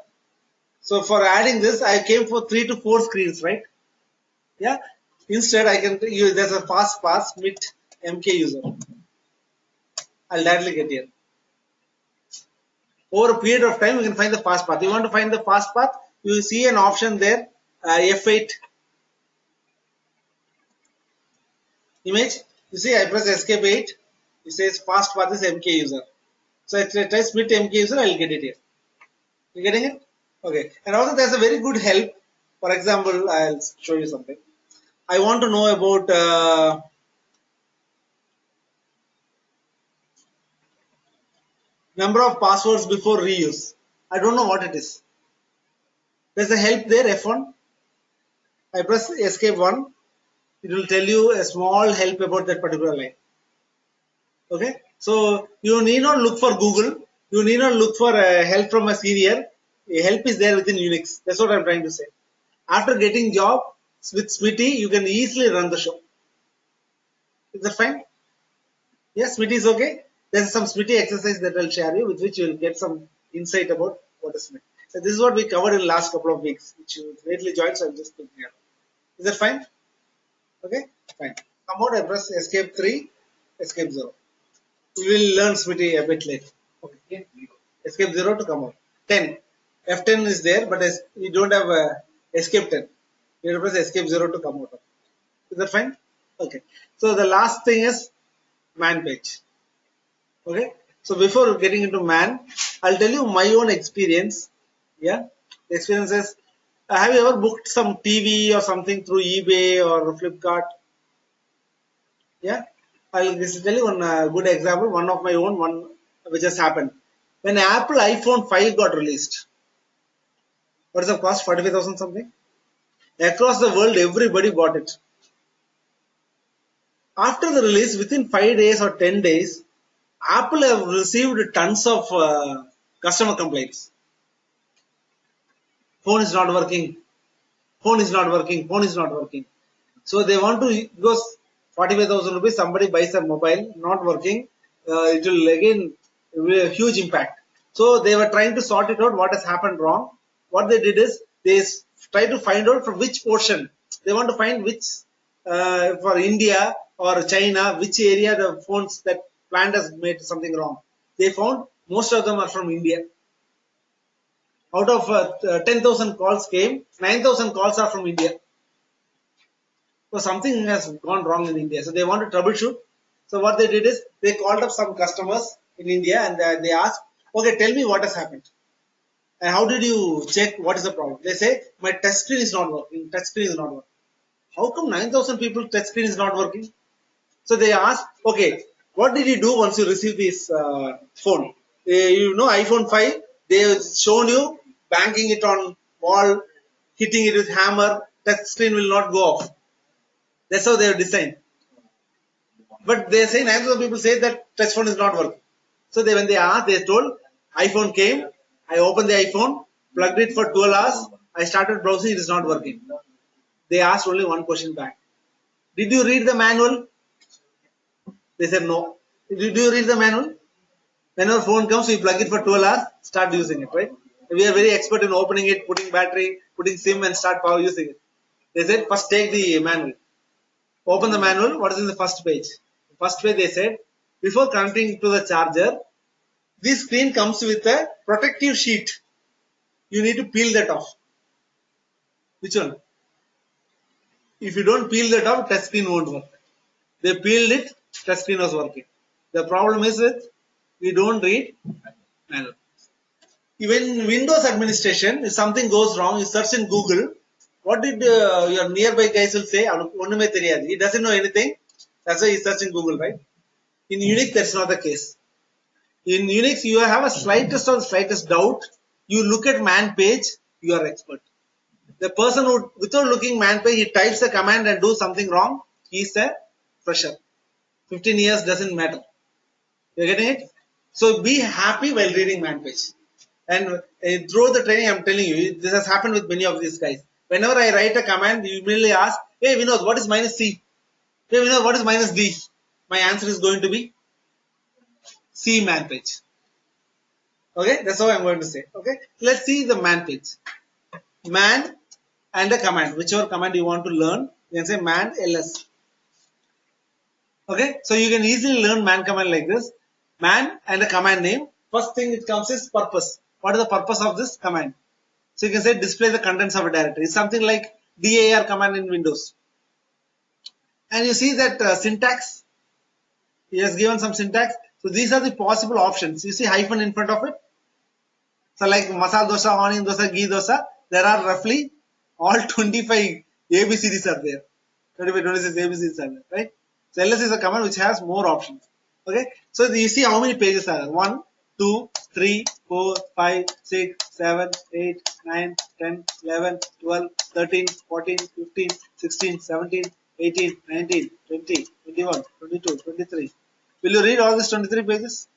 So for adding this, I came for 3 to 4 screens, right? Yeah. Instead, I can use there's a fast path Smith MK user. I'll directly get here. Over a period of time, you can find the fast path. You want to find the fast path, you will see an option there, F8 image. You see, I press escape 8. It says fast path is MK user. So I try Smith MK user, I will get it here. You getting it? Okay. And also there's a very good help. For example, I'll show you something. I want to know about number of passwords before reuse. I don't know what it is. There's a help there, F1. I press escape 1. It will tell you a small help about that particular line. Okay, so you need not look for Google. You need not look for help from a senior. Help is there within Unix. That's what I'm trying to say. After getting job with Smitty, you can easily run the show. Is that fine? Yes, Smitty is okay. There's some Smitty exercise that I'll share you, with which you'll get some insight about what is Smitty. So this is what we covered in the last couple of weeks, which you greatly joined. So I'm just putting here. Is that fine? Okay, fine. Come out. I press Escape 3, Escape 0. We will learn Smitty a bit later. Okay. Escape 0 to come out. 10. F10 is there, but you don't have escape 10. You have to press escape 0 to come out. Is that fine? Okay. So the last thing is man page. Okay. So before getting into man, I'll tell you my own experience. Yeah. The experience is, have you ever booked some TV or something through eBay or Flipkart? Yeah. I'll just tell you one good example, one of my own, one which has happened. When Apple iPhone 5 got released, what is the cost? 45,000 something. Across the world, everybody bought it. After the release, within 5 days or 10 days, Apple have received tons of customer complaints. Phone is not working. Phone is not working. Phone is not working. So they want to, because 45,000 rupees, somebody buys a mobile, not working, it will again be a huge impact. So they were trying to sort it out, what has happened wrong. What they did is, they try to find out from which portion. They want to find which, for India or China, which area the phones that plant has made something wrong. They found most of them are from India. Out of 10,000 calls came, 9,000 calls are from India. So something has gone wrong in India. So they want to troubleshoot. So what they did is, they called up some customers in India and they asked, okay, tell me what has happened. And how did you check what is the problem? They say, my touch screen is not working. Touch screen is not working. How come 9,000 people touch screen is not working? So they asked, okay, what did you do once you received this phone? You know, iPhone 5, they have shown you banging it on wall, hitting it with hammer, touch screen will not go off. That's how they have designed. But they say 9,000 people say that touch phone is not working. So when they asked, they told, iPhone came, I opened the iPhone, plugged it for 12 hours, I started browsing, it is not working. They asked only one question back. Did you read the manual? They said no. Did you read the manual? Whenever phone comes, we plug it for 12 hours, start using it, right? We are very expert in opening it, putting battery, putting SIM and start power using it. They said, first take the manual. Open the manual, what is in the first page? The first page they said, before connecting to the charger, this screen comes with a protective sheet. You need to peel that off. Which one? If you don't peel that off, touch screen won't work. They peeled it, touch screen was working. The problem is with, we don't read manual. Even Windows administration, if something goes wrong, you search in Google, what did your nearby guys will say? He doesn't know anything. That's why he's searching Google, right? In Unix, that's not the case. In Unix, you have a slightest doubt. You look at man page, you are expert. The person who, without looking man page, he types a command and do something wrong, he's a fresher. 15 years doesn't matter. You're getting it? So be happy while reading man page. And through the training, I'm telling you, this has happened with many of these guys. Whenever I write a command, you immediately ask, hey Vinod, what is minus C? Hey Vinod, what is minus D? My answer is going to be C man page. Okay, that's how I'm going to say. Okay, let's see the man page. Man and a command, whichever command you want to learn, you can say man ls. Okay, so you can easily learn man command like this. Man and a command name. First thing it comes is purpose. What is the purpose of this command? So you can say display the contents of a directory. It's something like DAR command in Windows. And you see that syntax. He has given some syntax. So these are the possible options. You see hyphen in front of it. So like masala dosa, onion dosa, ghee dosa, there are roughly all 25 ABCDs are there. 25, 26 ABCDs are there, right? So ls is a command which has more options. Okay. So you see how many pages are there? 1, 2, 3, 4, 5, 6, 7, 8, 9, 10, 11, 12, 13, 14, 15, 16, 17, 18, 19, 20, 21, 22, 23, Will you read all these 23 pages?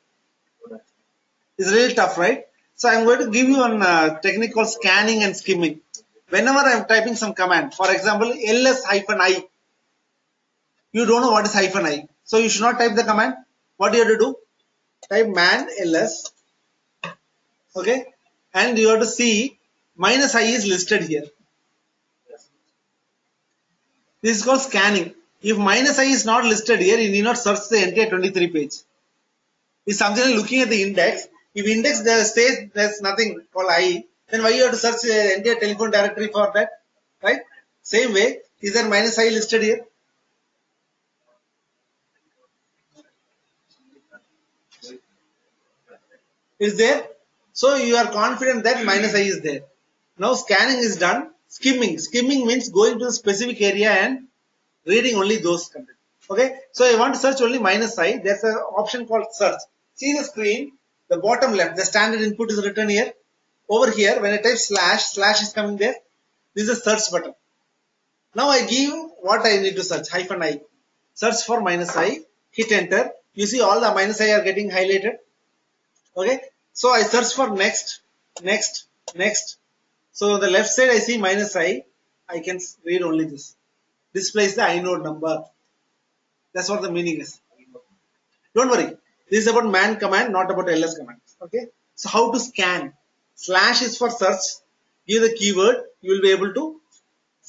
It's really tough, right? So I'm going to give you a technique called scanning and skimming. Whenever I'm typing some command, for example, ls-i, you don't know what is -i. So you should not type the command. What do you have to do? Type man ls, okay? And you have to see -i is listed here. This is called scanning. If -i is not listed here, you need not search the entire 23 page. It's something like looking at the index. If index there says there's nothing called I, then why you have to search the entire telephone directory for that? Right? Same way, is there -i listed here? Is there? So you are confident that -i is there. Now scanning is done. Skimming. Skimming means going to a specific area and reading only those content. Okay. So I want to search only -i. There's an option called search. See the screen, the bottom left, the standard input is written here. Over here, when I type slash, slash is coming there. This is a search button. Now I give what I need to search, -i. Search for -i, hit enter. You see all the -i are getting highlighted. Okay. So I search for next, next, next. So on the left side I see -i. I can read only this. Displays the inode number. That's what the meaning is. Don't worry. This is about man command, not about ls command. Okay. So how to scan? Slash is for search. Give the keyword. You will be able to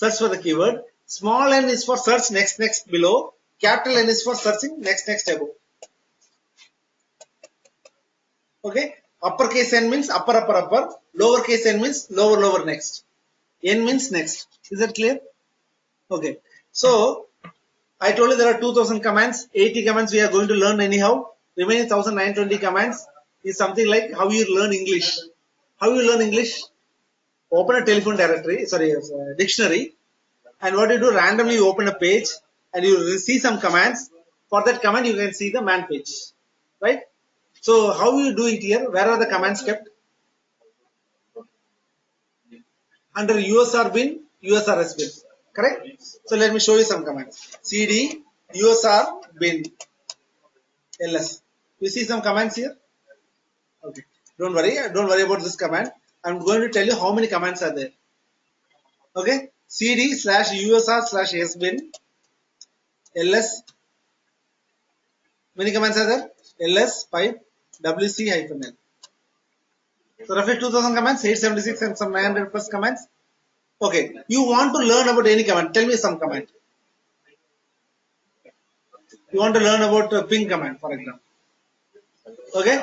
search for the keyword. Small n is for search next, next below. Capital N is for searching next, next above. Okay. Uppercase n means upper, upper, upper. Lowercase n means lower, lower next. N means next. Is that clear? Okay. So I told you there are 2000 commands. 80 commands we are going to learn anyhow. Remaining 1920 commands is something like how you learn English. How you learn English? Open a telephone directory, sorry, dictionary, and what you do, randomly you open a page and you will see some commands. For that command you can see the man page, right? So how you do it here? Where are the commands kept? Under USR bin, USRS bin, correct? So let me show you some commands. CD USR bin ls. You see some commands here? Okay. Don't worry about this command. I'm going to tell you how many commands are there. Okay. CD /USR /sbin ls. Many commands are there? ls pipe wc-l. So roughly 2000 commands, 876 and some 900 plus commands. Okay. You want to learn about any command. Tell me some command. You want to learn about ping command, for example. Okay.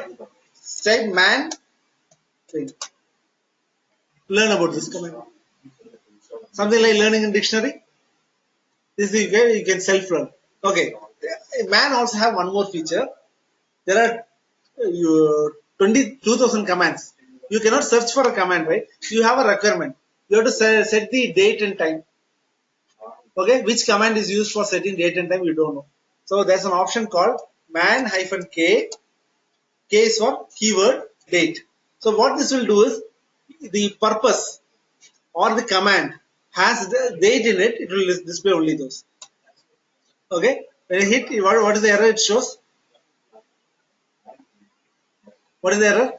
Type man ping. Learn about this command. Something like learning in dictionary. This is where you can self-learn. Okay. Man also have one more feature. There are 22,000 commands. You cannot search for a command, right? You have a requirement. You have to set the date and time. Okay. Which command is used for setting date and time? You don't know. So there's an option called man-k. K is for keyword date. So what this will do is the purpose or the command has the date in it, it will display only those. Okay. When you hit, what is the error it shows? What is the error?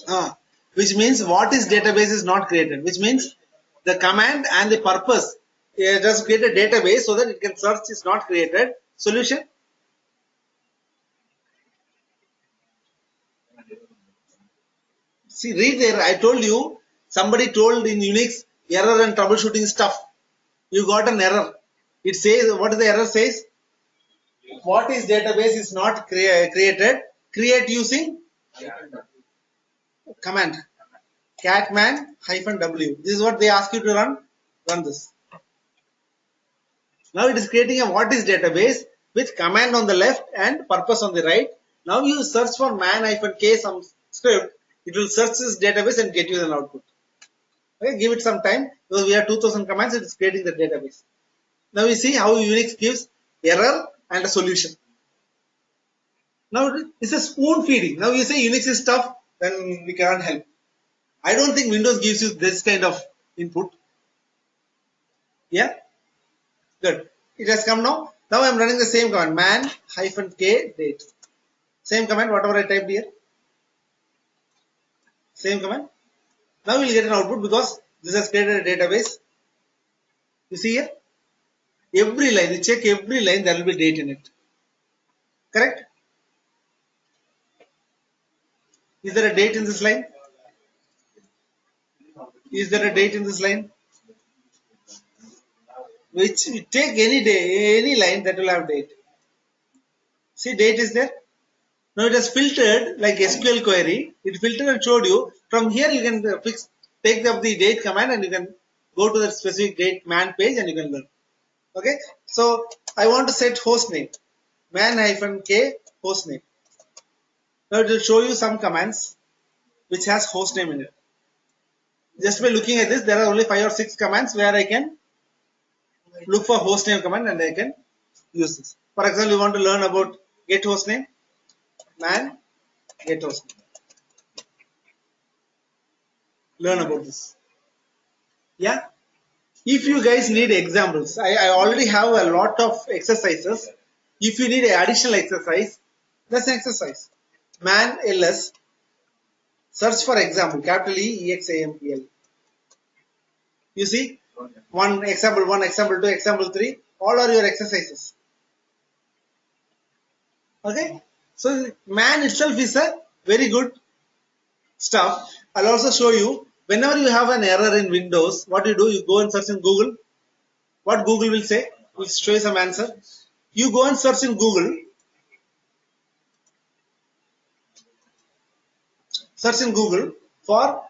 Huh? Which means what is database is not created. Which means the command and the purpose, it has created a database so that it can search is not created. Solution? See, read there. I told you, somebody told in Unix error and troubleshooting stuff. You got an error. It says, what is the error says? What is database is not created. Create using command. Catman-w. This is what they ask you to run. Run this. Now it is creating a what is database with command on the left and purpose on the right. Now you search for man-k some script. It will search this database and get you an output. Okay, give it some time because we have 2000 commands. It is creating the database. Now you see how Unix gives error and a solution. Now it's a spoon feeding. Now you say Unix is tough, then we can't help. I don't think Windows gives you this kind of input. Yeah, good. It has come now. Now I am running the same command, man -k date. Same command, whatever I typed here. Same command. Now we'll get an output because this has created a database. You see here? Every line, you check every line, there will be date in it. Correct? Is there a date in this line? Is there a date in this line? Which take any day, any line that will have date. See, date is there. Now it has filtered like SQL query. It filtered and showed you. From here you can take up the date command and you can go to the specific date man page and you can learn. Okay. So I want to set host name. Man-k host name. Now it will show you some commands which has host name in it. Just by looking at this, there are only 5 or 6 commands where I can look for hostname command and I can use this. For example, you want to learn about get hostname, man get hostname. Learn about this. Yeah. If you guys need examples, I already have a lot of exercises. If you need an additional exercise, that's an exercise. Man ls search for example, capital E EXAMPL. You see, one example 2, example 3, all are your exercises. Okay, so man itself is a very good stuff. I'll also show you whenever you have an error in Windows, what you do, you go and search in Google. What Google will say, will show you some answer. You go and search in Google. Search in Google for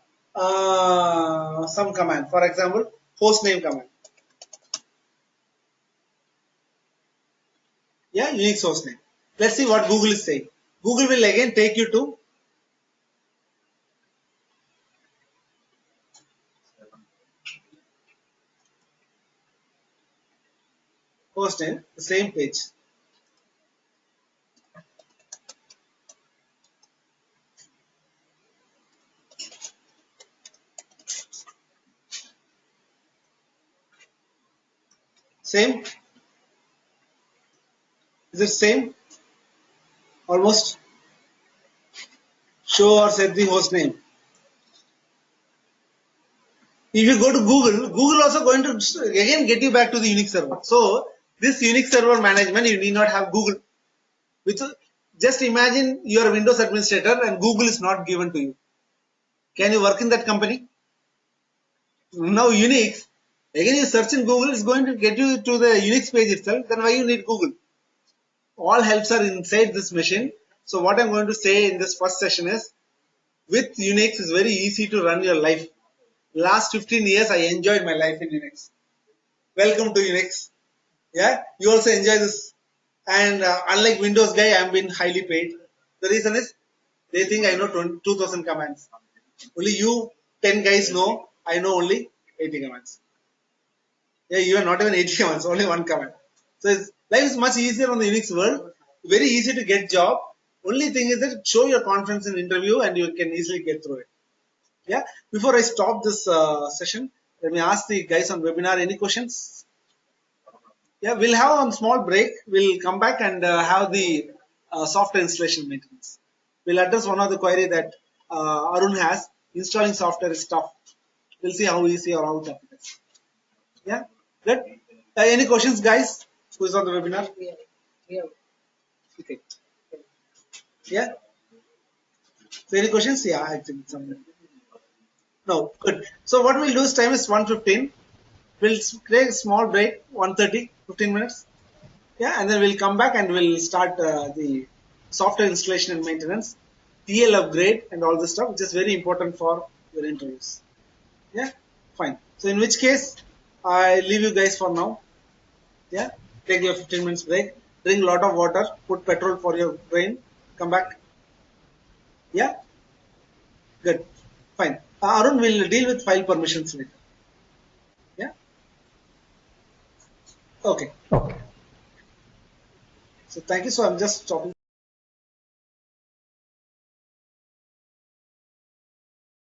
some command. For example, hostname command. Yeah, Unix hostname. Let's see what Google is saying. Google will again take you to hostname, the same page. Same. Is it same? Almost. Show or set the host name. If you go to Google, Google also going to again get you back to the Unix server. So this Unix server management, you need not have Google. Just imagine you are a Windows administrator and Google is not given to you. Can you work in that company? Now Unix, again you search in Google, it's going to get you to the Unix page itself. Then why you need Google? All helps are inside this machine. So what I'm going to say in this first session is, with Unix is very easy to run your life. Last 15 years I enjoyed my life in Unix. Welcome to Unix. Yeah, you also enjoy this. And unlike Windows guy, I'm been highly paid. The reason is they think I know 2000 commands. Only you 10 guys know I know only 80 commands. Yeah, you are not even 80 commands, only one command. So life is much easier on the Unix world. Very easy to get job. Only thing is that show your confidence in interview and you can easily get through it. Yeah. Before I stop this session, let me ask the guys on webinar any questions. Yeah, we'll have a small break. We'll come back and have the software installation maintenance. We'll address one of the query that Arun has. Installing software is tough. We'll see how easy or how tough it is. Yeah, good. Any questions, guys? Who is on the webinar? Yeah. Okay. Yeah. So any questions? Yeah, I think something. No, good. So what we'll do is time is 1:15. We'll take a small break, 1:30, 15 minutes. Yeah, and then we'll come back and we'll start the software installation and maintenance, TL upgrade and all this stuff, which is very important for your interviews. Yeah, fine. So in which case, I leave you guys for now. Yeah, take your 15 minutes break, drink a lot of water, put petrol for your brain, come back. Yeah, good, fine. Arun will deal with file permissions later. Yeah, okay. Okay. So thank you. So I'm just stopping.